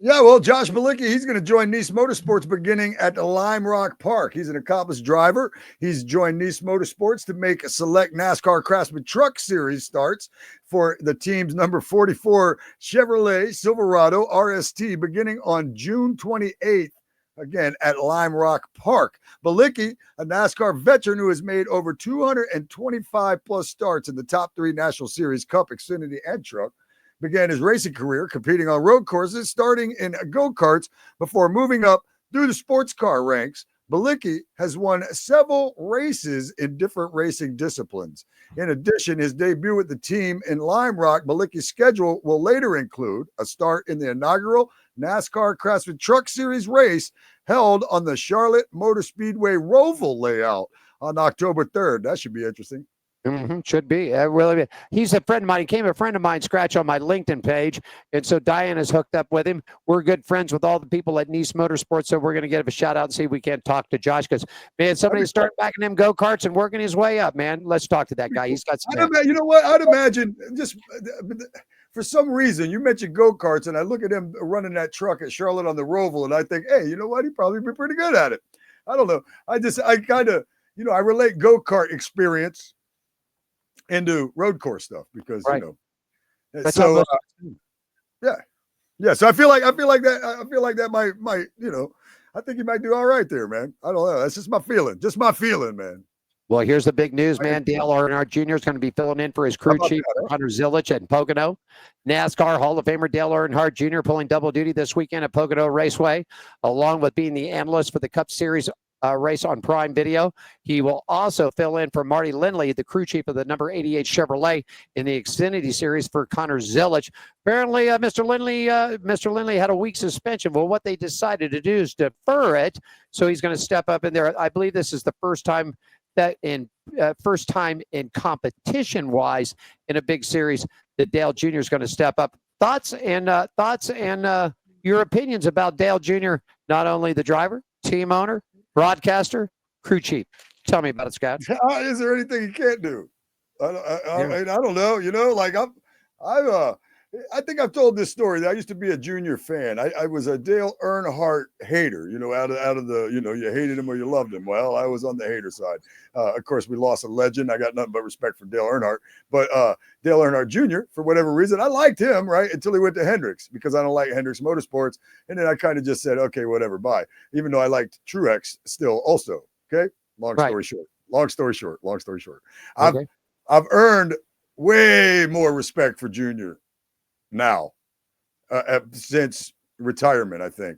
Yeah, well, Josh Bilicki, he's going to join Nice Motorsports beginning at Lime Rock Park. He's an accomplished driver. He's joined Nice Motorsports to make a select NASCAR Craftsman Truck Series starts for the team's number 44 Chevrolet Silverado RST beginning on June 28th, again at Lime Rock Park. Bilicki, a NASCAR veteran who has made over 225 plus starts in the top 3 National Series Cup, Xfinity, and Truck, began his racing career competing on road courses, starting in go-karts before moving up through the sports car ranks. Bilicki has won several races in different racing disciplines. In addition, his debut with the team in Lime Rock, Bilicki's schedule will later include a start in the inaugural NASCAR Craftsman Truck Series race held on the Charlotte Motor Speedway Roval layout on October 3rd. That should be interesting. Should be. Really, he's a friend of mine. He became a friend of mine, Scratch, on my LinkedIn page. And so Diana's hooked up with him. We're good friends with all the people at Nice Motorsports. So we're going to give a shout out and see if we can't talk to Josh. Because, man, somebody's starting back in them go-karts and working his way up, man. Let's talk to that guy. He's got some. You know what? I'd imagine just for some reason, you mentioned go-karts, and I look at him running that truck at Charlotte on the Roval, and I think, hey, you know what? He'd probably be pretty good at it. I don't know. I kind of, you know, I relate go-kart experience into road course stuff because you know, so yeah. So I feel like that might, you know, I think he might do all right there, man. I don't know. That's just my feeling, man. Well, here's the big news, man. Dale Earnhardt Jr. is going to be filling in for his crew chief, Hunter Zillich, at Pocono. NASCAR Hall of Famer Dale Earnhardt Jr. pulling double duty this weekend at Pocono Raceway, along with being the analyst for the Cup Series race on Prime Video. He will also fill in for Marty Lindley, the crew chief of the number 88 Chevrolet in the Xfinity Series for Connor Zillich. Apparently, Mr. Lindley had a week suspension. Well, what they decided to do is defer it, so he's going to step up in there. I believe this is the first time in competition wise in a big series that Dale Jr. is going to step up. Thoughts and your opinions about Dale Jr., not only the driver, team owner, broadcaster, crew chief. Tell me about it, Scott. Is there anything he can't do? I don't know. You know, like I think I've told this story. I used to be a Junior fan. I was a Dale Earnhardt hater. You know, out of the, you know, you hated him or you loved him. Well, I was on the hater side. Of course, we lost a legend. I got nothing but respect for Dale Earnhardt. But Dale Earnhardt Jr., for whatever reason, I liked him, right, until he went to Hendricks, because I don't like Hendricks Motorsports. And then I kind of just said, okay, whatever, bye. Even though I liked Truex still also. Okay. Long story short. Okay. I've earned way more respect for Junior now since retirement, I think.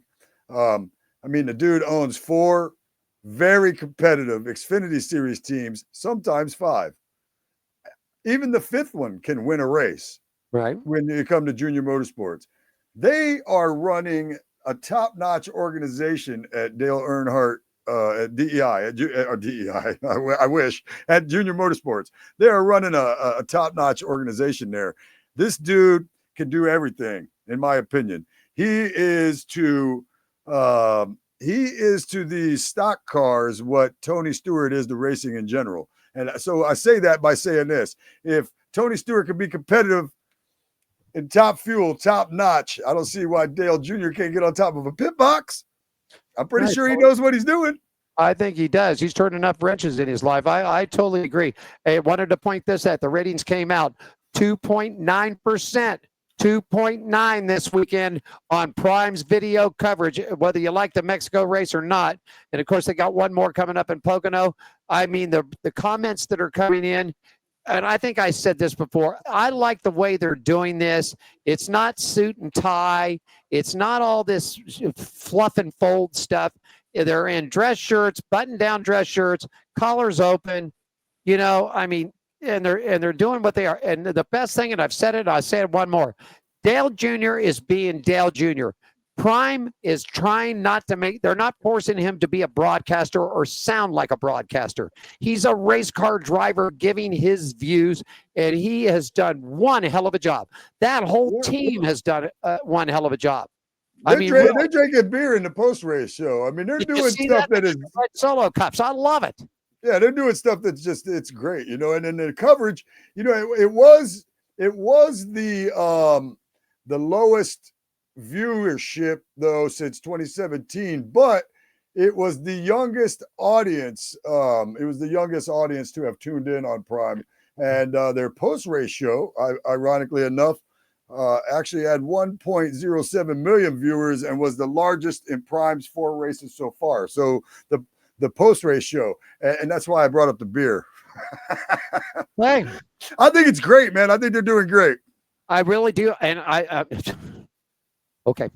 I mean, the dude owns 4 very competitive Xfinity Series teams, sometimes 5. Even the 5th one can win a race. Right. When you come to Junior Motorsports, they are running a top-notch organization at Dale Earnhardt, at DEI, I wish, at Junior Motorsports. They are running a top-notch organization there. This dude can do everything, in my opinion. He is to the stock cars what Tony Stewart is to racing in general. And so I say that by saying this: if Tony Stewart can be competitive in top fuel, top notch, I don't see why Dale Jr. can't get on top of a pit box. I'm pretty sure he knows what he's doing. I think he does. He's turned enough wrenches in his life. I totally agree. I wanted to point this out. The ratings came out 2.9%. 2.9 this weekend on Prime's video coverage, whether you like the Mexico race or not. And of course, they got one more coming up in Pocono. I mean, the comments that are coming in, and I think I said this before, I like the way they're doing this. It's not suit and tie. It's not all this fluff and fold stuff. They're in dress shirts, button-down dress shirts, collars open. You know, I mean, and they're doing what they are. And the best thing, and I've said it, I say it one more. Dale Jr. is being Dale Jr. Prime is trying not to they're not forcing him to be a broadcaster or sound like a broadcaster. He's a race car driver giving his views, and he has done one hell of a job. That whole team has done one hell of a job. They're drinking beer in the post-race show. I mean, they're doing stuff that is solo cups. I love it. Yeah, they're doing stuff that's just, it's great, you know. And then the coverage, you know, it was the lowest viewership though since 2017, but it was the youngest audience. It was the youngest audience to have tuned in on Prime, and their post-race show, ironically enough, actually had 1.07 million viewers and was the largest in Prime's 4 races so far. So the post-race show, and that's why I brought up the beer. Hey, I think it's great, man. I think they're doing great. I really do. And okay.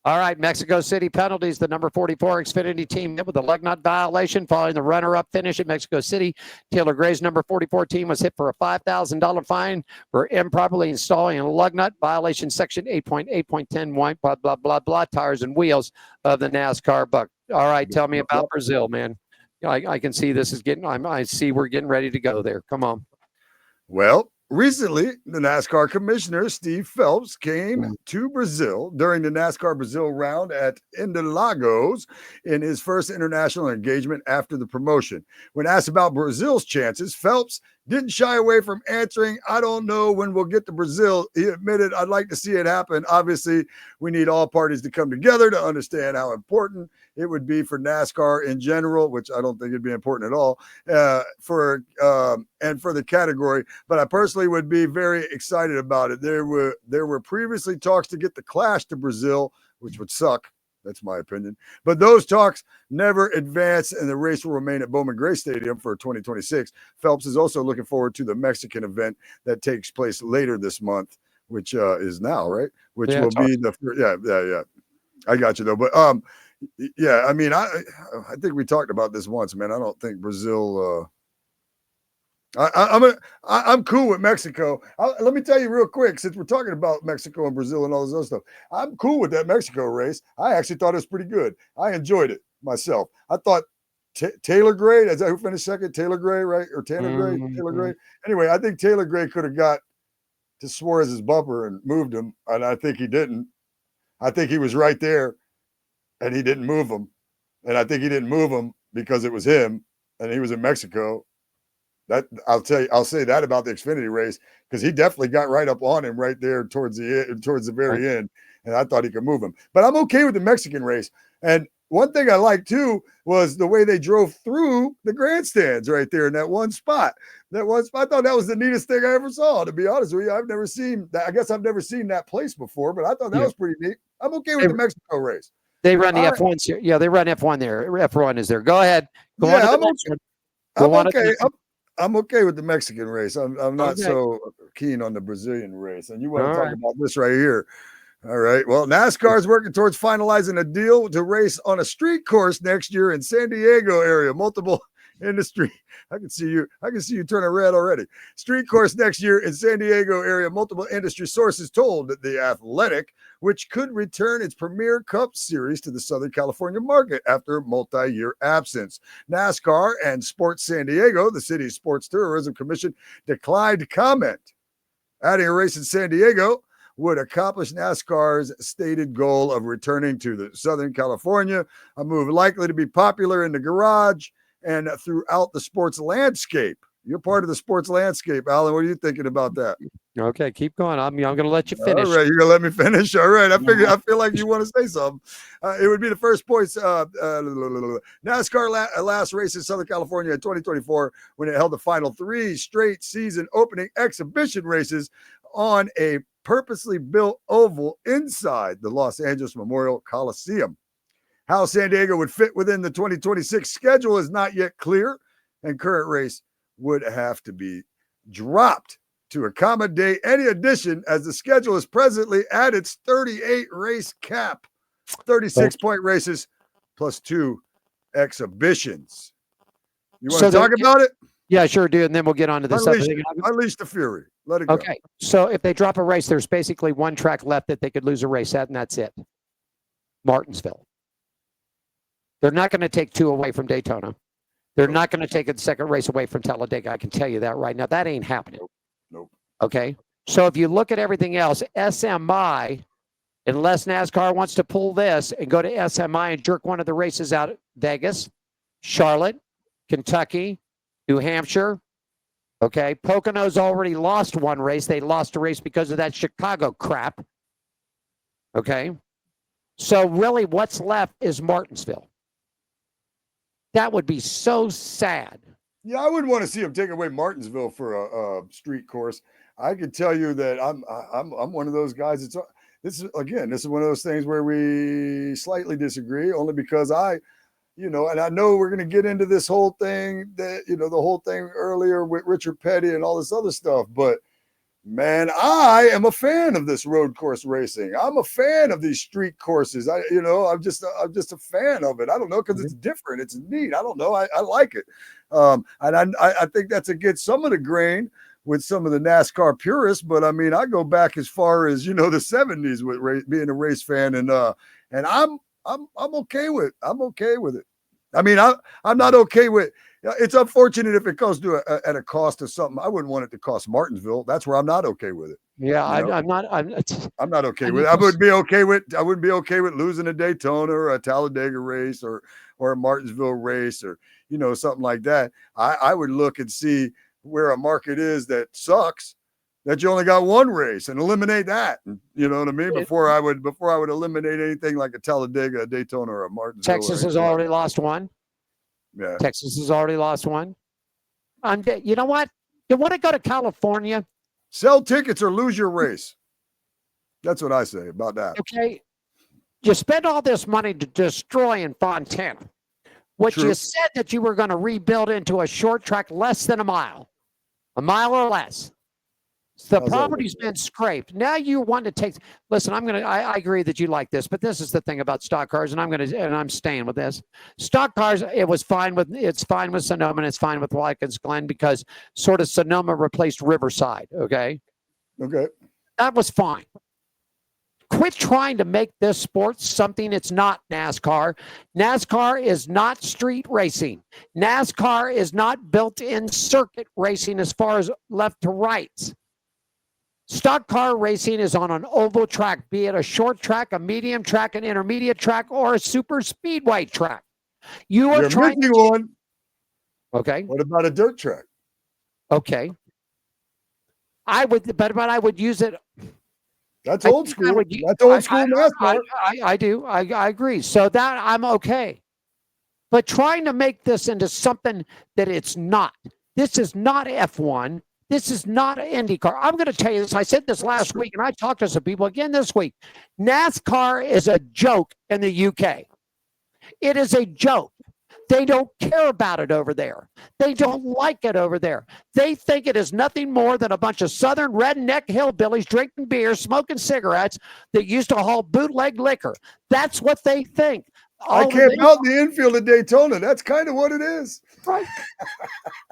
All right, Mexico City penalties. The number 44 Xfinity team hit with a lug nut violation following the runner-up finish at Mexico City. Taylor Gray's number 44 team was hit for a $5,000 fine for improperly installing a lug nut violation, section 8.8.10, blah, blah, blah, blah, tires and wheels of the NASCAR book. All right, tell me about Brazil, man. I can see this is getting, I see we're getting ready to go there. Come on. Well, recently, the NASCAR commissioner, Steve Phelps, came to Brazil during the NASCAR Brazil round at Interlagos in his first international engagement after the promotion. When asked about Brazil's chances, Phelps didn't shy away from answering, "I don't know when we'll get to Brazil." He admitted, "I'd like to see it happen. Obviously, we need all parties to come together to understand how important it would be for NASCAR in general," which I don't think it'd be important at all, and for the category. But I personally would be very excited about it. There were previously talks to get the Clash to Brazil, which would suck. That's my opinion. But those talks never advanced, and the race will remain at Bowman Gray Stadium for 2026. Phelps is also looking forward to the Mexican event that takes place later this month, which is now, right? Which will be yeah. I got you though, but yeah. I mean, I think we talked about this once, man. I don't think Brazil. I'm cool with Mexico. Let me tell you real quick, since we're talking about Mexico and Brazil and all this other stuff, I'm cool with that Mexico race. I actually thought it was pretty good. I enjoyed it myself. I thought Taylor Gray, is that who finished second? Taylor Gray, right? Or Tanner Gray? Taylor Gray. Anyway, I think Taylor Gray could have got to Suarez's bumper and moved him, and I think he didn't. I think he was right there, and he didn't move him. And I think he didn't move him because it was him, and he was in Mexico. That I'll say that about the Xfinity race, because he definitely got right up on him right there towards the very end, and I thought he could move him. But I'm okay with the Mexican race. And one thing I liked too was the way they drove through the grandstands right there in that one spot. I thought that was the neatest thing I ever saw. To be honest with you, I've never seen that. I guess I've never seen that place before, but I thought that was pretty neat. I'm okay with the Mexico race. They run the F1 here. Yeah, they run F1 there. F1 is there. Go ahead. Go on to the next one. I'm okay. I'm okay with the Mexican race. I'm not so keen on the Brazilian race. And you want to talk about this right here. All right. Well, NASCAR is working towards finalizing a deal to race on a street course next year in San Diego area. Multiple industry. I can see you turning red already. Street course next year in San Diego area. Multiple industry sources told that the Athletic, which could return its Premier Cup Series to the Southern California market after multi-year absence. NASCAR and Sports San Diego, the city's sports tourism commission, declined comment. Adding a race in San Diego would accomplish NASCAR's stated goal of returning to the Southern California, a move likely to be popular in the garage and throughout the sports landscape. You're part of the sports landscape, Alan. What are you thinking about that? Okay, keep going. I'm going to let you finish. All right, you're going to let me finish. All right, I feel like you want to say something. It would be the first points. NASCAR last race in Southern California in 2024 when it held the final 3 straight season opening exhibition races on a purposely built oval inside the Los Angeles Memorial Coliseum. How San Diego would fit within the 2026 schedule is not yet clear, and current race would have to be dropped to accommodate any addition, as the schedule is presently at its 38 race cap, 36 point races plus 2 exhibitions. You want to talk about it? Yeah, sure do. And then we'll get on to this other thing. Unleash the fury. Let it go. Okay. So if they drop a race, there's basically one track left that they could lose a race at, and that's it. Martinsville. They're not going to take 2 away from Daytona. They're not going to take a second race away from Talladega. I can tell you that right now. That ain't happening. Nope. Okay. So if you look at everything else, SMI, unless NASCAR wants to pull this and go to SMI and jerk one of the races out at Vegas, Charlotte, Kentucky, New Hampshire. Okay. Pocono's already lost one race. They lost a race because of that Chicago crap. Okay. So really what's left is Martinsville. That would be so sad. Yeah, I wouldn't want to see him take away Martinsville for a street course. I can tell you that I'm one of those guys. This is one of those things where we slightly disagree, only because and I know we're going to get into this whole thing the whole thing earlier with Richard Petty and all this other stuff, but man, I am a fan of this road course racing. I'm a fan of these street courses. I'm just a fan of it. I don't know, because it's different. It's neat. I don't know. I like it. And I think that's against some of the grain with some of the NASCAR purists. But I mean, I go back as far as the 70s with being a race fan, and I'm okay with it. I mean, I'm not okay with. It's unfortunate if it goes to at a cost of something. I wouldn't want it to cost Martinsville. That's where I'm not okay with it. Yeah, I'm not okay with it. I wouldn't be okay with losing a Daytona or a Talladega race or a Martinsville race or something like that. I would look and see where a market is that sucks, that you only got one race, and eliminate that. You know what I mean? Before I would eliminate anything like a Talladega, a Daytona, or a Martinsville. Texas has already lost one. Yeah. Texas has already lost one. You know what? You want to go to California? Sell tickets or lose your race. That's what I say about that. Okay. You spend all this money to destroy in Fontana, what True. you said that you were going to rebuild into a short track less than a mile or less. The How's that property's been scraped. Now you want to take. Listen, I agree that you like this, but this is the thing about stock cars, and I'm staying with this. Stock cars, it's fine with Sonoma, and it's fine with Watkins Glen because sort of Sonoma replaced Riverside. Okay, Okay. that was fine. Quit trying to make this sport something it's not. NASCAR. NASCAR is not street racing. NASCAR is not built-in circuit racing as far as left to right. Stock car racing is on an oval track, be it a short track, a medium track, an intermediate track, or a super speedway track. You're trying missing one. Okay. What about a dirt track? Okay. I would use it. That's old school. That's old school NASCAR. I do. I agree. So that I'm okay. But trying to make this into something that it's not. This is not F1. This is not an IndyCar. I'm going to tell you this. I said this last week, and I talked to some people again this week. NASCAR is a joke in the UK. It is a joke. They don't care about it over there. They don't like it over there. They think it is nothing more than a bunch of southern redneck hillbillies drinking beer, smoking cigarettes that used to haul bootleg liquor. That's what they think. I camped out in the infield at Daytona. That's kind of what it is. Right.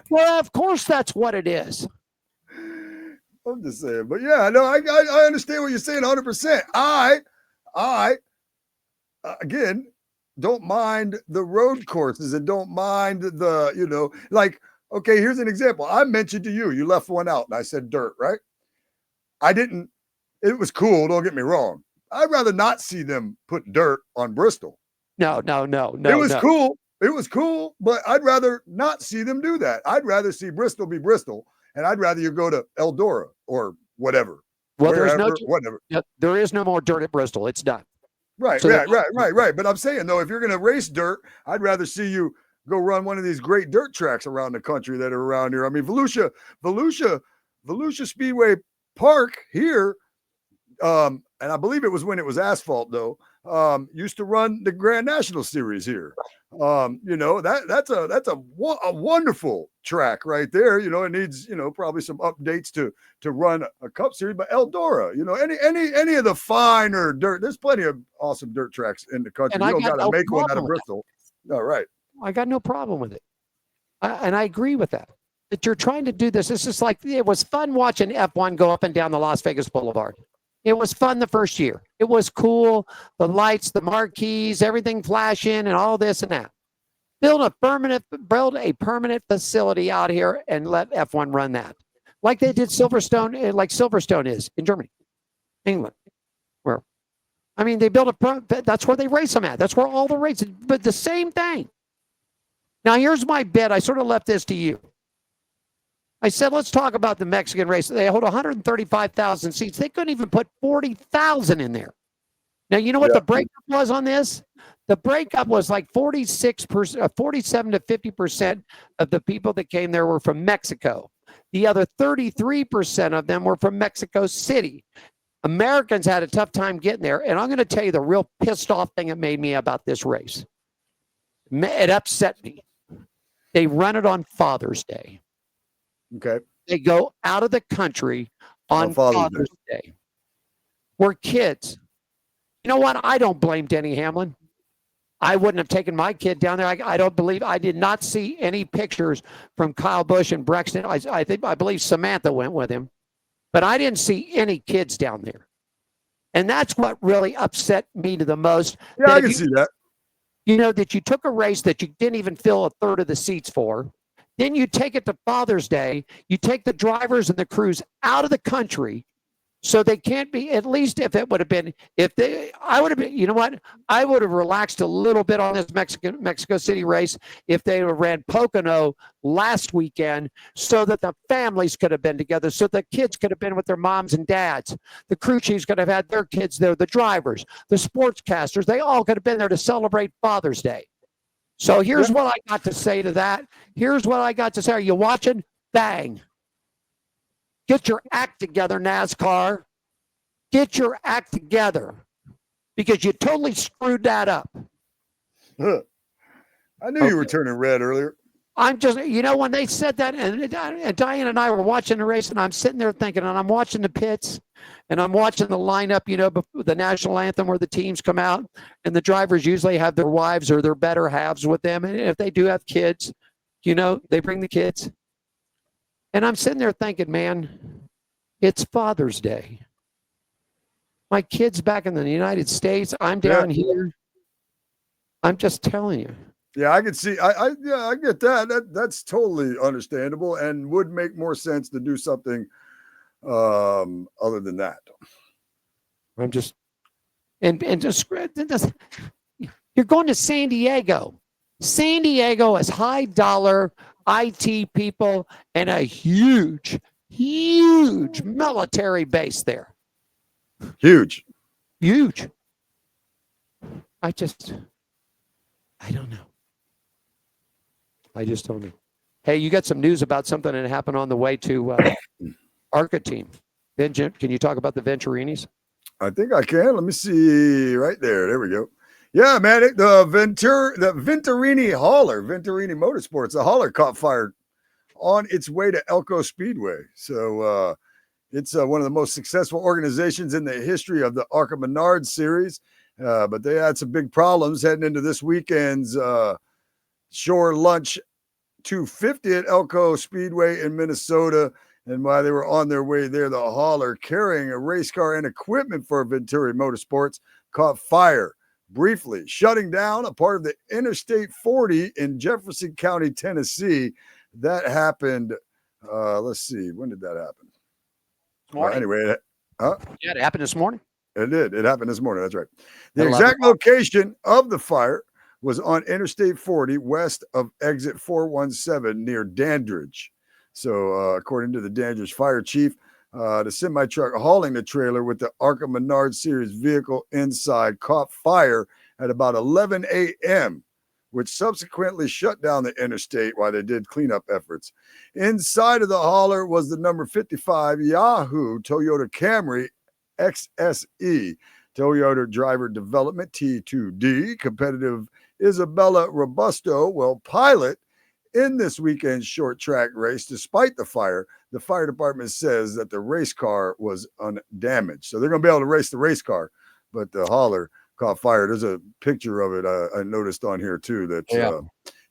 Well, of course that's what it is. I'm just saying. But yeah, no, I understand what you're saying 100%. I again, don't mind the road courses and don't mind the, like, okay, here's an example. I mentioned to you, you left one out and I said dirt, right? I didn't, it was cool. Don't get me wrong. I'd rather not see them put dirt on Bristol. No. It was cool. It was cool, but I'd rather not see them do that. I'd rather see Bristol be Bristol, and I'd rather you go to Eldora or whatever. Well, whatever. There is no more dirt at Bristol. It's done. Right, So right. But I'm saying, though, if you're going to race dirt, I'd rather see you go run one of these great dirt tracks around the country that are around here. I mean, Volusia Speedway Park here, and I believe it was when it was asphalt, though, used to run the Grand National Series here. That's a wonderful track right there. It needs, probably some updates to run a Cup Series, but Eldora, any of the finer dirt, there's plenty of awesome dirt tracks in the country. You don't got to make one out of Bristol. All right. I got no problem with it. And I agree with that you're trying to do this. It's just like, it was fun watching F1 go up and down the Las Vegas Boulevard. It was fun the first year. It was cool. The lights, the marquees, everything flashing and all this and that. Build a permanent facility out here and let F1 run that. Like they did Silverstone, like Silverstone is in Germany, England. They built that's where they race them at. That's where all the races, but the same thing. Now here's my bet. I sort of left this to you. I said, let's talk about the Mexican race. They hold 135,000 seats. They couldn't even put 40,000 in there. Now, you know what the breakup was on this? The breakup was like 47 to 50% of the people that came there were from Mexico. The other 33% of them were from Mexico City. Americans had a tough time getting there. And I'm going to tell you the real pissed off thing that made me about this race. It upset me. They run it on Father's Day. Okay. They go out of the country on Father's Day. We're kids. You know what? I don't blame Denny Hamlin. I wouldn't have taken my kid down there. I did not see any pictures from Kyle Busch and Brexton. I believe Samantha went with him, but I didn't see any kids down there. And that's what really upset me the most. Yeah, I can see that. That you took a race that you didn't even fill a third of the seats for. Then you take it to Father's Day. You take the drivers and the crews out of the country so they can't be, at least if it would have been, I would have been, you know what? I would have relaxed a little bit on this Mexico City race if they ran Pocono last weekend so that the families could have been together, so the kids could have been with their moms and dads. The crew chiefs could have had their kids there, the drivers, the sportscasters, they all could have been there to celebrate Father's Day. So here's what I got to say to that. Here's what I got to say. Are you watching? Bang. Get your act together, NASCAR. Get your act together. because you totally screwed that up. I knew you were turning red earlier. I'm just, when they said that, and Diane and I were watching the race, and I'm sitting there thinking, and I'm watching the pits, and I'm watching the lineup, the national anthem where the teams come out, and the drivers usually have their wives or their better halves with them. And if they do have kids, they bring the kids. And I'm sitting there thinking, man, it's Father's Day. My kid's back in the United States. I'm down here. I'm just telling you. Yeah, I can see. I get that. That's totally understandable, and would make more sense to do something other than that. I'm just, and just you're going to San Diego. San Diego has high dollar IT people and a huge military base there. Huge. I don't know. I just don't know. Hey, you got some news about something that happened on the way to ARCA team. Can you talk about the Venturinis? I think I can. Let me see. Right there. There we go. Yeah, man. The Venturini hauler, Venturini Motorsports, the hauler caught fire on its way to Elko Speedway. So it's one of the most successful organizations in the history of the ARCA Menard series. But they had some big problems heading into this weekend's Shore Lunch 250 at Elko Speedway in Minnesota. And while they were on their way there, the hauler carrying a race car and equipment for Venturi Motorsports caught fire, briefly shutting down a part of the Interstate 40 in Jefferson County, Tennessee. That happened, let's see, when did that happen? Anyway, yeah, it happened this morning. It did. It happened this morning. That's right. The exact location of the fire was on Interstate 40 west of exit 417 near Dandridge. So according to the Dandridge fire chief, the semi-truck hauling the trailer with the ARCA Menard series vehicle inside caught fire at about 11 a.m., which subsequently shut down the interstate while they did cleanup efforts. Inside of the hauler was the number 55 Yahoo Toyota Camry XSE, Toyota Driver Development T2D, competitive Isabella Robusto will pilot in this weekend's short track race. Despite the fire department says that the race car was undamaged. So they're going to be able to race the race car, but the hauler caught fire. There's a picture of it I noticed on here too. That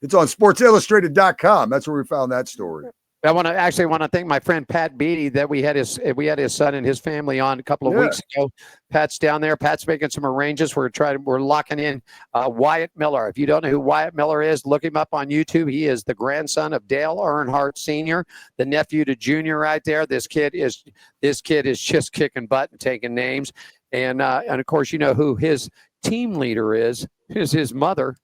it's on sportsillustrated.com. That's where we found that story. I want to thank my friend Pat Beatty that we had his son and his family on a couple of weeks ago. Pat's down there. Pat's making some arrangements. We're locking in Wyatt Miller. If you don't know who Wyatt Miller is, look him up on YouTube. He is the grandson of Dale Earnhardt Sr., the nephew to Junior right there. This kid is just kicking butt and taking names. And of course, you know who his team leader is his mother,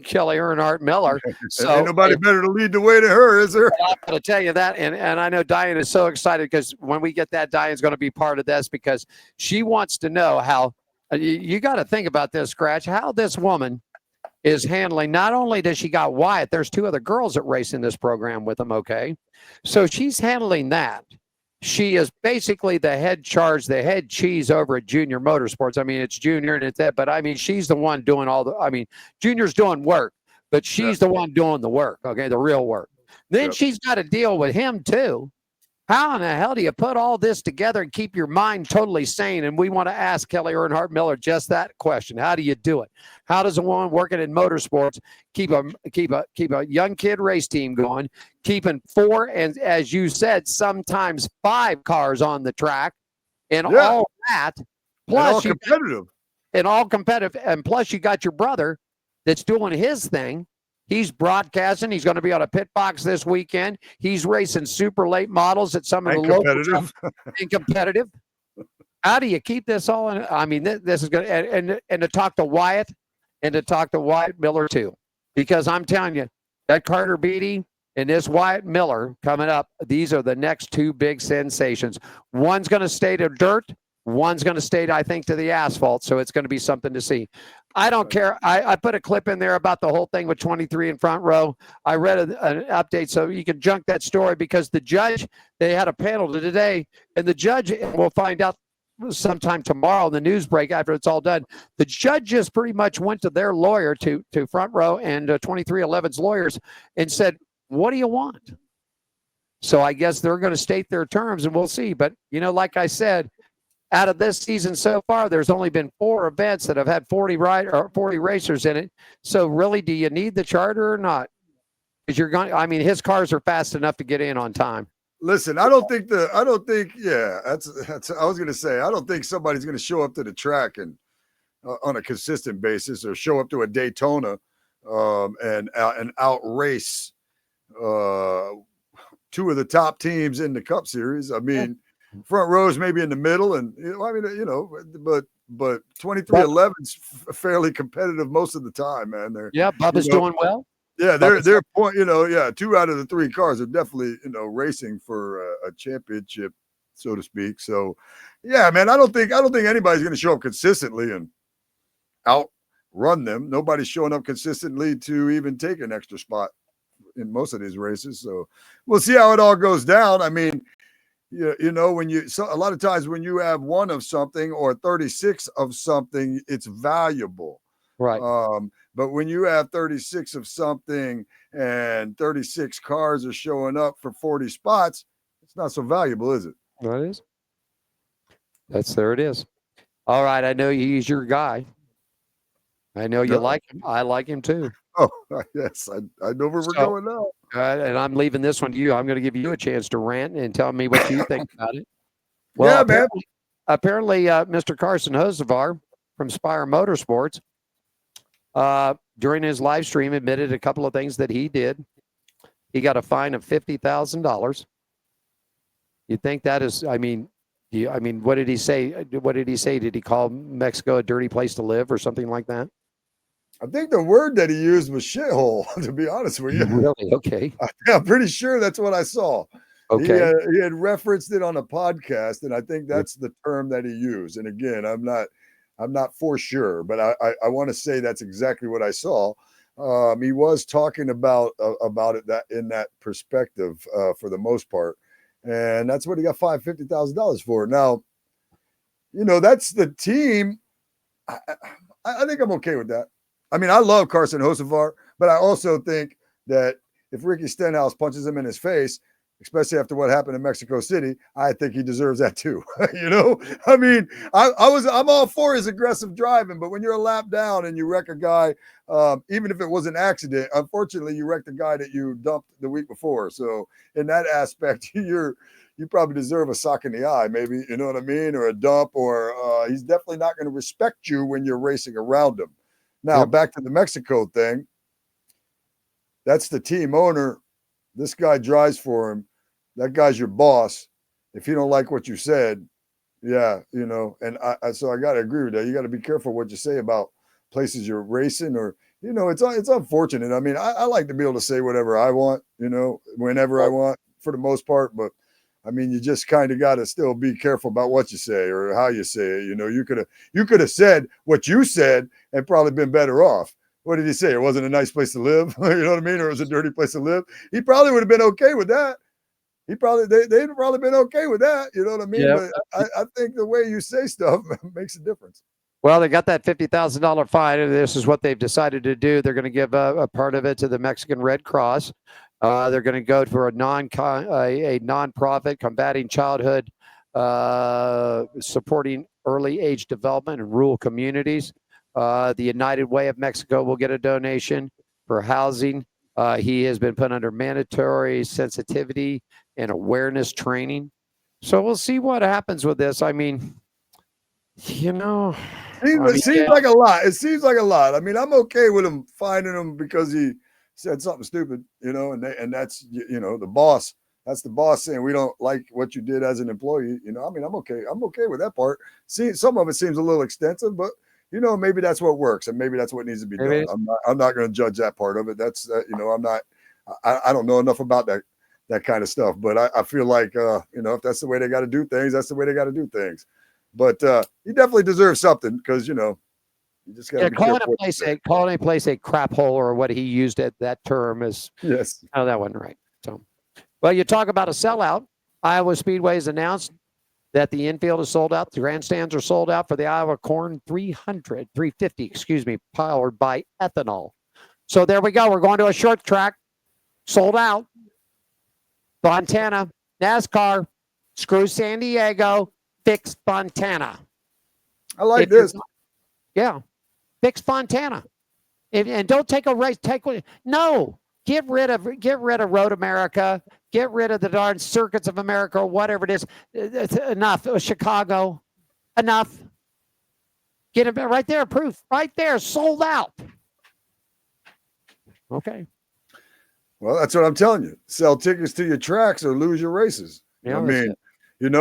Kelly Earnhardt Miller. So ain't nobody better to lead the way to her, is there? I'm going to tell you that. And I know Diane is so excited because when we get that, Diane's going to be part of this because she wants to know how you got to think about this, Scratch, how this woman is handling. Not only does she got Wyatt, there's two other girls that race in this program with them. Okay. So she's handling that. She is basically the head cheese over at Junior Motorsports. I mean, it's Junior and it's that, but I mean, she's the one doing Junior's doing work, but she's the one doing the work. Okay. The real work. Then she's got to deal with him too. How in the hell do you put all this together and keep your mind totally sane? And we want to ask Kelly Earnhardt Miller just that question. How do you do it? How does a woman working in motorsports keep a young kid race team going, keeping 4 and, as you said, sometimes 5 cars on the track, and all that? Plus, all competitive, and plus you got your brother that's doing his thing. He's broadcasting. He's going to be on a pit box this weekend. He's racing super late models at some of the local and competitive. How do you keep this all in? I mean, this is going to, and to talk to Wyatt Miller too, because I'm telling you that Carter Beatty and this Wyatt Miller coming up, these are the next 2 big sensations. One's going to stay to dirt. One's going to stay, I think, to the asphalt. So it's going to be something to see. I don't care. I put a clip in there about the whole thing with 23 in front row. I read an update, so you can junk that story because the judge, they had a panel today, and the judge, we'll find out sometime tomorrow in the news break after it's all done. The judges pretty much went to their lawyer, to Front Row and 2311's lawyers, and said, what do you want? So I guess they're going to state their terms, and we'll see. But, like I said, out of this season so far, there's only been 4 events that have had 40 racers in it. So really, do you need the charter or not? Because his cars are fast enough to get in on time. Listen, I don't think that's I was going to say, I don't think somebody's going to show up to the track and on a consistent basis, or show up to a Daytona and outrace 2 of the top teams in the Cup Series. I mean, Front Row's maybe in the middle, and but 2311's fairly competitive most of the time, man. Bubba's doing well. Yeah, they're point. 2 out of the 3 cars are definitely racing for a championship, so to speak. So, yeah, man, I don't think anybody's going to show up consistently and outrun them. Nobody's showing up consistently to even take an extra spot in most of these races. So we'll see how it all goes down. I mean, a lot of times when you have 1 of something or 36 of something, it's valuable. Right. But when you have 36 of something and 36 cars are showing up for 40 spots, it's not so valuable, is it? That is. There it is. All right. I know he's your guy. I know you like him. I like him too. Oh, yes. I know where we're going now. And I'm leaving this one to you. I'm going to give you a chance to rant and tell me what you think about it. Well, yeah, apparently Mr. Carson Hocevar from Spire Motorsports, during his live stream, admitted a couple of things that he did. He got a fine of $50,000. You think that is? What did he say? Did he call Mexico a dirty place to live or something like that? I think the word that he used was shithole, to be honest with you. Really? Okay. I'm pretty sure that's what I saw. Okay. He had referenced it on a podcast, and I think that's the term that he used. And again, I'm not for sure, but I want to say that's exactly what I saw. He was talking about it that in that perspective for the most part, and that's what he got fined $50,000 for. Now, that's the team. I think I'm okay with that. I mean, I love Carson Hocevar, but I also think that if Ricky Stenhouse punches him in his face, especially after what happened in Mexico City, I think he deserves that too. I mean, I'm all for his aggressive driving, but when you're a lap down and you wreck a guy, even if it was an accident, unfortunately, you wrecked the guy that you dumped the week before. So in that aspect, you probably deserve a sock in the eye, maybe, you know what I mean? Or a dump, or he's definitely not going to respect you when you're racing around him. Now, back to the Mexico thing. That's the team owner. This guy drives for him. That guy's your boss. If you don't like what you said, and so I got to agree with that. You got to be careful what you say about places you're racing, or, it's unfortunate. I mean, I like to be able to say whatever I want, whenever I want for the most part. But I mean, you just kind of got to still be careful about what you say or how you say it. You could have said what you said and probably been better off. What did he say? It wasn't a nice place to live. You know what I mean? Or it was a dirty place to live. He probably would have been okay with that. They'd probably been okay with that. You know what I mean? Yeah. But I think the way you say stuff makes a difference. Well, they got that $50,000 fine, and this is what they've decided to do. They're going to give a part of it to the Mexican Red Cross. They're going to go for a nonprofit combating childhood, supporting early age development in rural communities. The United Way of Mexico will get a donation for housing. He has been put under mandatory sensitivity and awareness training. So we'll see what happens with this. I mean, it seems like a lot. It seems like a lot. I mean, I'm okay with him finding him because he said something stupid, and that's, the boss. That's the boss saying, we don't like what you did as an employee. I mean, I'm okay. I'm okay with that part. See, some of it seems a little extensive, but maybe that's what works, and maybe that's what needs to be done. I'm not going to judge that part of it. That's I'm not. I don't know enough about that kind of stuff, but I feel like if that's the way they got to do things, that's the way they got to do things. But he definitely deserves something because you just got to be careful. Calling a place a crap hole, or what he used at that term is that wasn't right. So, well, you talk about a sellout. Iowa Speedway has announced that the infield is sold out. The grandstands are sold out for the Iowa Corn 350, excuse me, powered by ethanol. So there we go. We're going to a short track. Sold out. Fontana, NASCAR, screw San Diego, fix Fontana. I like this. Yeah. Fix Fontana. And don't take a race. No. Get rid of Road America. Get rid of the darn Circuits of America or whatever it is. It's enough. Chicago. Enough. Get it right there. Proof. Right there. Sold out. Okay. Well, that's what I'm telling you. Sell tickets to your tracks or lose your races. Yeah, I mean,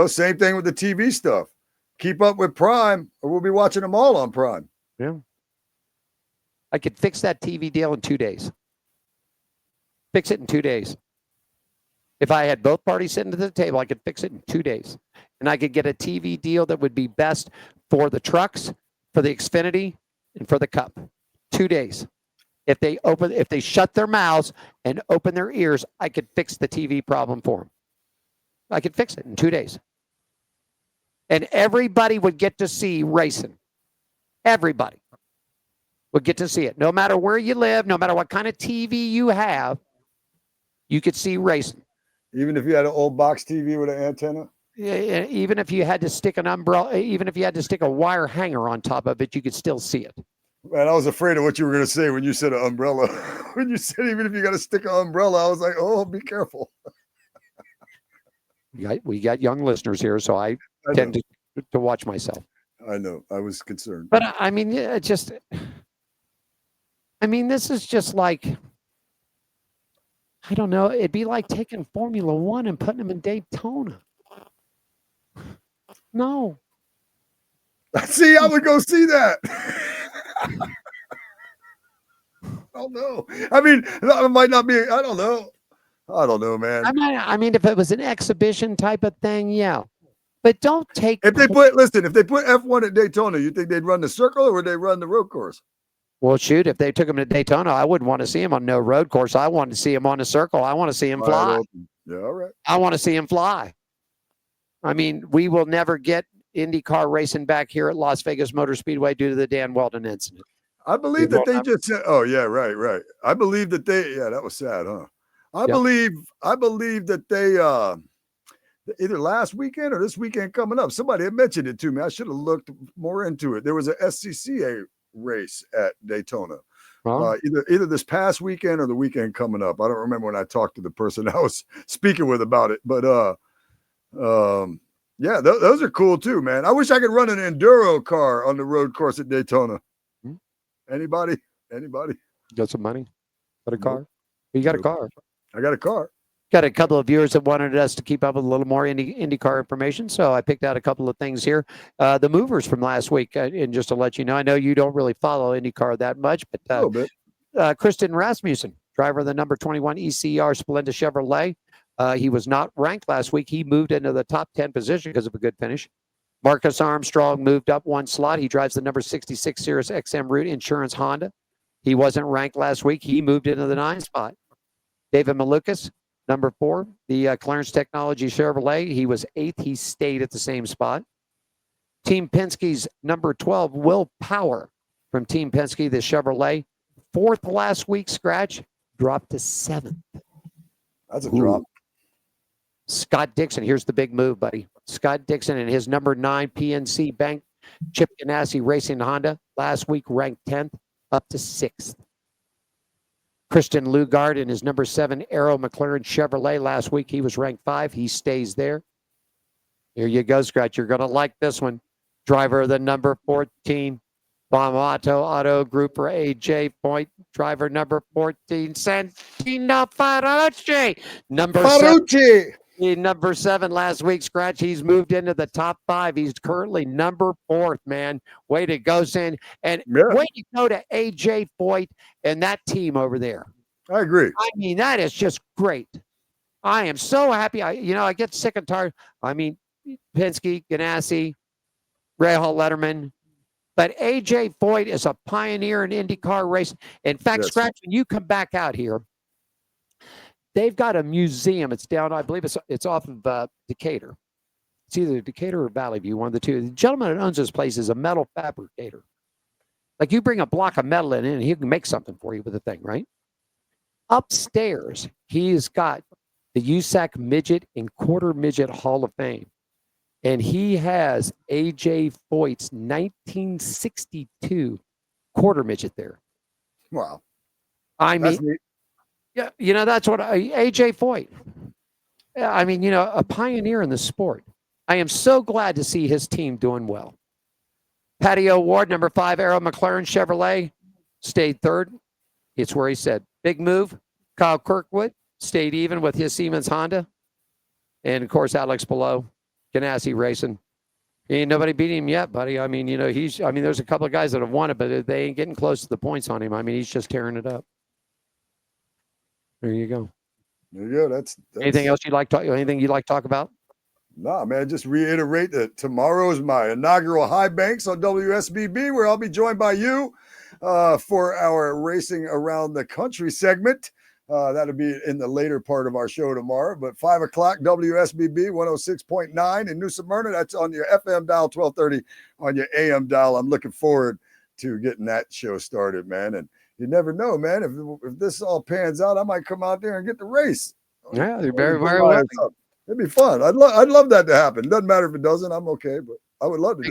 same thing with the TV stuff. Keep up with Prime, or we'll be watching them all on Prime. Yeah. I could fix that TV deal in 2 days. Fix it in 2 days. If I had both parties sitting at the table, I could fix it in 2 days. And I could get a TV deal that would be best for the trucks, for the Xfinity, and for the Cup. 2 days. If they shut their mouths and open their ears, I could fix the TV problem for them. I could fix it in 2 days. And everybody would get to see racing. Everybody would get to see it. No matter where you live, no matter what kind of TV you have, you could see racing. Even if you had an old box TV with an antenna? Yeah, even if you had to stick an umbrella, even if you had to stick a wire hanger on top of it, you could still see it. Man, I was afraid of what you were going to say when you said an umbrella. When you said even if you got to stick an umbrella, I was like, oh, be careful. We got young listeners here, so I tend to watch myself. I know. I was concerned. But I mean, this is just like, I don't know. It'd be like taking Formula One and putting them in Daytona. No. See, I would go see that. Oh no! I mean, that might not be. I don't know. I don't know, man. I mean, if it was an exhibition type of thing, yeah. But don't take. If they put F1 at Daytona, you think they'd run the circle or would they run the road course? Well, shoot, if they took him to Daytona, I wouldn't want to see him on no road course. I want to see him on a circle. I want to see him fly. Yeah, all right. I want to see him fly. I mean, we will never get IndyCar racing back here at Las Vegas Motor Speedway due to the Dan Weldon incident. I believe that they just said, oh, yeah, right. I believe that that was sad, huh? I believe that they, either last weekend or this weekend coming up, somebody had mentioned it to me. I should have looked more into it. There was a SCCA race at Daytona. Either this past weekend or the weekend coming up. I don't remember when I talked to the person I was speaking with about it, but yeah, those are cool too, man. I wish I could run an enduro car on the road course at Daytona. Anybody? Got some money? Got a car? You got a car? I got a car. Got a couple of viewers that wanted us to keep up with a little more IndyCar information, so I picked out a couple of things here. The movers from last week, and just to let you know, I know you don't really follow IndyCar that much, but a little bit. Kristen Rasmussen, driver of the number 21 ECR Splenda Chevrolet, he was not ranked last week. He moved into the top 10 position because of a good finish. Marcus Armstrong moved up one slot. He drives the number 66 Sirius XM Route Insurance Honda. He wasn't ranked last week. He moved into the 9 spot. David Malukas, number 4, the Clarence Technology Chevrolet. He was 8th. He stayed at the same spot. Team Penske's number 12, Will Power from Team Penske, the Chevrolet. 4th last week, Scratch, dropped to 7th. That's a drop. Scott Dixon, here's the big move, buddy. Scott Dixon and his number 9 PNC Bank Chip Ganassi Racing Honda last week ranked 10th, up to 6th. Christian Lugard and his number 7 Arrow McLaren Chevrolet last week, he was ranked 5. He stays there. Here you go, Scratch. You're going to like this one. Driver of the number 14 Bamato Auto Group for AJ Point. Driver number 14 Santino Ferrucci. Number 7 last week, Scratch. He's moved into the top 5. He's currently number 4th, man. Way to go, San. And way to go to AJ Foyt and that team over there. I agree. I mean, that is just great. I am so happy. I get sick and tired. I mean, Penske, Ganassi, Rahal Letterman. But AJ Foyt is a pioneer in IndyCar racing. In fact, Scratch, when you come back out here, they've got a museum. It's down, I believe it's off of Decatur. It's either Decatur or Valley View, one of the two. The gentleman that owns this place is a metal fabricator. Like you bring a block of metal in and he can make something for you with the thing, right? Upstairs, he's got the USAC Midget and Quarter Midget Hall of Fame. And he has A.J. Foyt's 1962 Quarter Midget there. Wow. I That's mean, neat. yeah, that's what A.J. Foyt. I mean, a pioneer in the sport. I am so glad to see his team doing well. Patio Ward, number 5, Arrow McLaren Chevrolet, stayed third. It's where he said, big move. Kyle Kirkwood stayed even with his Siemens Honda. And, of course, Alex Below, Ganassi Racing. Ain't nobody beat him yet, buddy. I mean, there's a couple of guys that have won it, but they ain't getting close to the points on him. I mean, he's just tearing it up. There you go. There you go. That's anything else you'd like to talk about? Nah, man, just reiterate that tomorrow is my inaugural High Banks on WSBB, where I'll be joined by you for our Racing Around the Country segment. That'll be in the later part of our show tomorrow. But 5 o'clock, WSBB 106.9 in New Smyrna. That's on your FM dial, 1230 on your AM dial. I'm looking forward to getting that show started, man. And you never know, man. If this all pans out, I might come out there and get the race. Yeah, you're very, very welcome. It'd be fun. I'd love that to happen. Doesn't matter if it doesn't. I'm okay, but I would love to.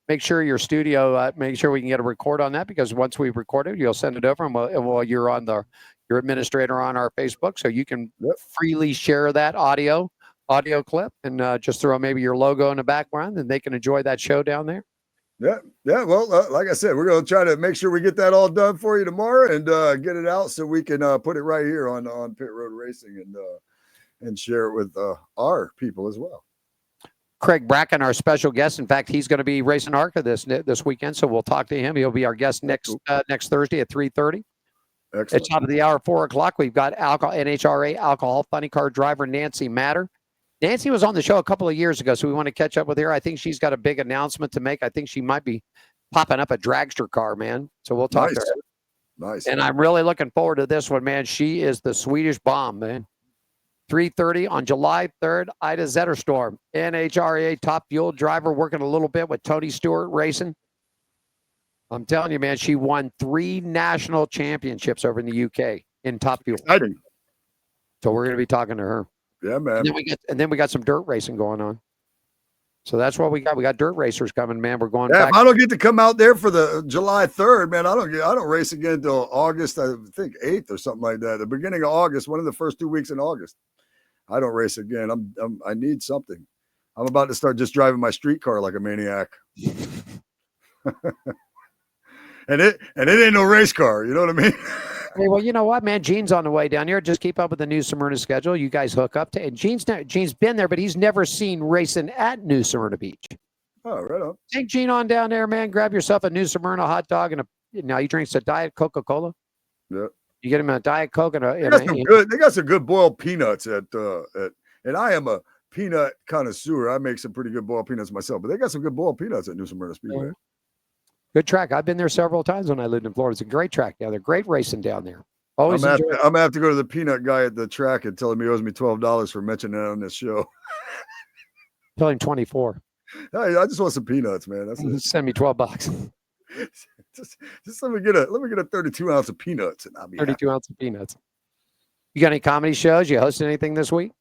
Make sure your studio. Make sure we can get a record on that, because once we record it, you'll send it over, and you're on your administrator on our Facebook, so you can freely share that audio clip and just throw maybe your logo in the background, and they can enjoy that show down there. Yeah. Well, like I said, we're going to try to make sure we get that all done for you tomorrow and get it out so we can put it right here on Pit Road Racing and share it with our people as well. Craig Bracken, our special guest. In fact, he's going to be racing ARCA this weekend, so we'll talk to him. He'll be our guest next Thursday at 3:30. Excellent. At top of the hour, 4 o'clock, we've got NHRA alcohol funny car driver Nancy Matter. Nancy was on the show a couple of years ago, so we want to catch up with her. I think she's got a big announcement to make. I think she might be popping up a dragster car, man. So we'll talk to her. Nice. And I'm really looking forward to this one, man. She is the Swedish bomb, man. 3:30 on July 3rd, Ida Zetterstorm, NHRA top fuel driver, working a little bit with Tony Stewart Racing. I'm telling you, man, she won 3 national championships over in the UK in top fuel. Exciting. So we're going to be talking to her. Yeah, man. And then we got some dirt racing going on. So that's what we got. We got dirt racers coming, man. We're going back. If I don't get to come out there for the July 3rd, man, I don't race again until August, I think 8th or something like that. The beginning of August, one of the first 2 weeks in August. I don't race again. I need something. I'm about to start just driving my street car like a maniac. and it ain't no race car. You know what I mean? Hey, well, you know what, man? Gene's on the way down here. Just keep up with the New Smyrna schedule. You guys hook up to, and Gene's been there, but he's never seen racing at New Smyrna Beach. Oh, right on. Take Gene on down there, man. Grab yourself a New Smyrna hot dog and now he drinks a Diet Coca-Cola. Yeah. You get him a Diet Coke and they got some good boiled peanuts and I am a peanut connoisseur. I make some pretty good boiled peanuts myself, but they got some good boiled peanuts at New Smyrna Speedway. Good track. I've been there several times when I lived in Florida. It's a great track down there. Great racing down there. Always I'm gonna have to go to the peanut guy at the track and tell him he owes me $12 for mentioning it on this show. Tell him 24. I just want some peanuts, man. That's it. Send me $12. just let me get a 32 ounce of peanuts and I'll be 32 ounce of peanuts. You got any comedy shows? You hosting anything this week?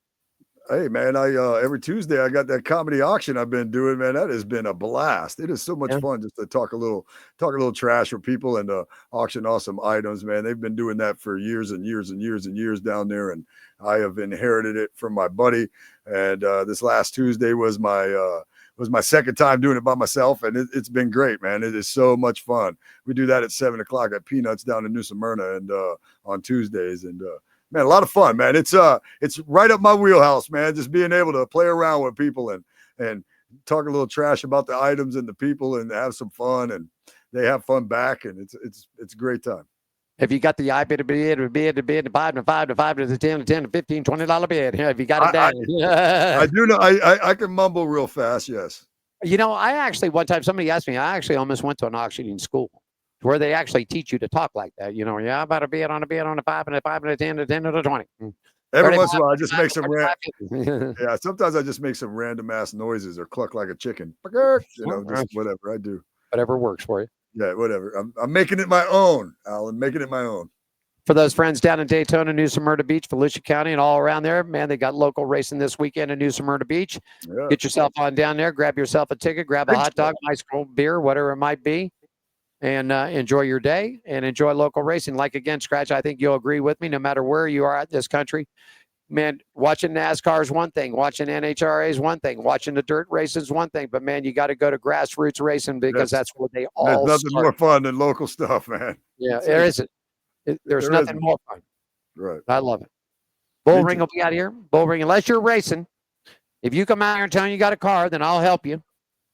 Hey man, I every Tuesday I got that comedy auction I've been doing, man. That has been a blast. It is so much fun just to talk a little trash with people and auction off some items, man. They've been doing that for years and years and years and years down there, and I have inherited it from my buddy. And this last Tuesday was my second time doing it by myself, and it's been great, man. It is so much fun. We do that at 7 o'clock at Peanuts down in New Smyrna and on Tuesdays, and man, a lot of fun, man. It's right up my wheelhouse, man. Just being able to play around with people and talk a little trash about the items and the people and have some fun, and they have fun back, and it's a great time. Have you got the bid, the 5 to 5 to 5 to the 10 to 10 to $15, $20 bid? Have you got it down? I do know. I can mumble real fast. Yes. You know, I actually, one time somebody asked me, I actually almost went to an auctioning school where they actually teach you to talk like that. You know, yeah, about a bid on a 5 and a 5 and a 10 to 10 to the 20. Every once in a while, I just make some random. yeah. Sometimes I just make some random ass noises or cluck like a chicken. Just whatever I do. Whatever works for you. Yeah, whatever. I'm making it my own, Alan. Making it my own. For those friends down in Daytona, New Smyrna Beach, Volusia County, and all around there, man, they got local racing this weekend in New Smyrna Beach. Yeah. Get yourself on down there, grab yourself a ticket, grab a hot dog, nice cold beer, whatever it might be, and enjoy your day and enjoy local racing. Like, again, Scratch, I think you'll agree with me, no matter where you are at this country, man, watching NASCAR is one thing, watching NHRA is one thing, watching the dirt races is one thing, but, man, you got to go to grassroots racing because that's where they all There's nothing more fun than local stuff, man. Yeah, there isn't. There's nothing more fun. Right. I love it. Bull Ring will be out here. Bull Ring, unless you're racing. If you come out here and tell me you got a car, then I'll help you.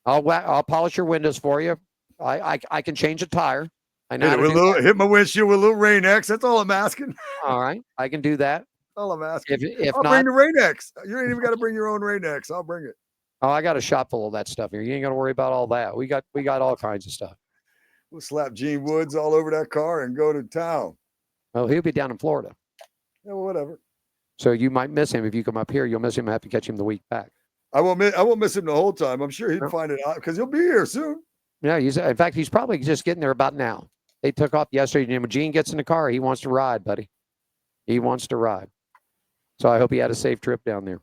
I'll polish your windows for you. I can change a tire. I know hit my windshield with a little Rain-X. That's all I'm asking. All right, I can do that. All I'm asking. If I'll not, bring the Rain-X. You ain't even got to bring your own Rain-X. I'll bring it. Oh, I got a shop full of that stuff here. You ain't got to worry about all that. We got all kinds of stuff. We'll slap Gene Woods all over that car and go to town. Oh, he'll be down in Florida. Yeah, well, whatever. So you might miss him if you come up here. You'll miss him. I have to catch him the week back. I won't miss him the whole time. I'm sure he'd find it out because he'll be here soon. Yeah, in fact, he's probably just getting there about now. They took off yesterday. When Gene gets in the car, he wants to ride, buddy. He wants to ride. So I hope he had a safe trip down there.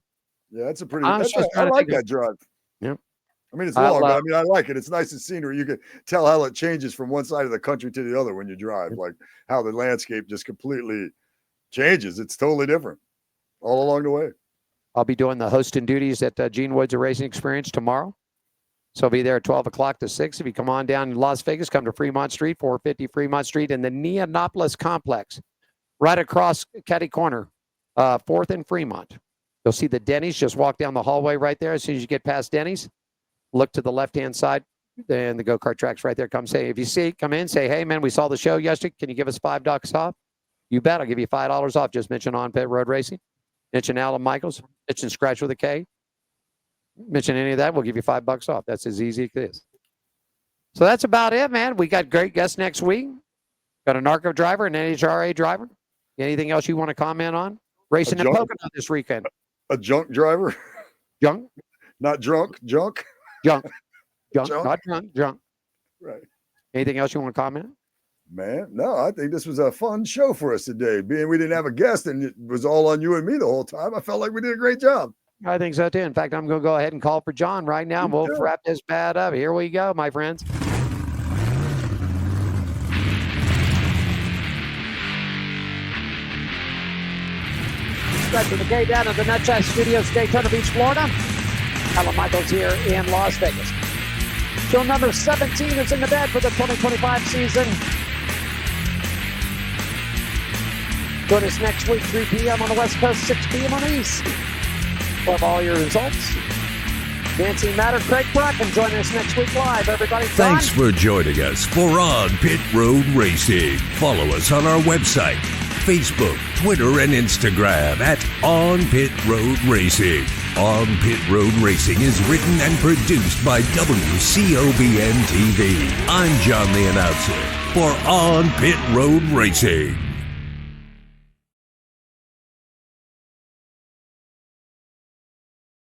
Yeah, that's a pretty. I like that drive. Yeah. I mean, it's long, but I mean, I like it. It's nice and scenery. You can tell how it changes from one side of the country to the other when you drive, like how the landscape just completely changes. It's totally different all along the way. I'll be doing the hosting duties at Gene Woods Racing Experience tomorrow. So I'll be there at 12 o'clock to 6. If you come on down in Las Vegas, come to Fremont Street, 450 Fremont Street in the Neonopolis Complex, right across Caddy Corner, 4th and Fremont. You'll see the Denny's. Just walk down the hallway right there. As soon as you get past Denny's, look to the left-hand side, and the go-kart track's right there. Come in, say, hey, man, we saw the show yesterday. Can you give us $5 off? You bet. I'll give you $5 off. Just mention On Pit Road Racing. Mention Alan Michaels. Mention Scratch with a K. Mention any of that, we'll give you $5 off. That's as easy as it is. So that's about it, man. We got great guests next week. Got a narco driver, an NHRA driver. Anything else you want to comment on? Racing in Pocono this weekend. A junk driver? Junk? Not drunk, junk? Junk. Not drunk, junk. Right. Anything else you want to comment? Man, no, I think this was a fun show for us today. Being we didn't have a guest and it was all on you and me the whole time, I felt like we did a great job. I think so, too. In fact, I'm going to go ahead and call for John right now. We'll wrap this bad up. Here we go, my friends. Scratch with the K down at the Nutshot Studios, Daytona Beach, Florida. Alan Michaels here in Las Vegas. Show number 17 is in the bed for the 2025 season. Join us next week, 3 p.m. on the West Coast, 6 p.m. on the East. We'll have all your results. Nancy Matter, Craig Brock, and join us next week live, everybody. Thanks for joining us for On Pit Road Racing. Follow us on our website, Facebook, Twitter, and Instagram at On Pit Road Racing. On Pit Road Racing is written and produced by WCOBN TV. I'm John the Announcer for On Pit Road Racing.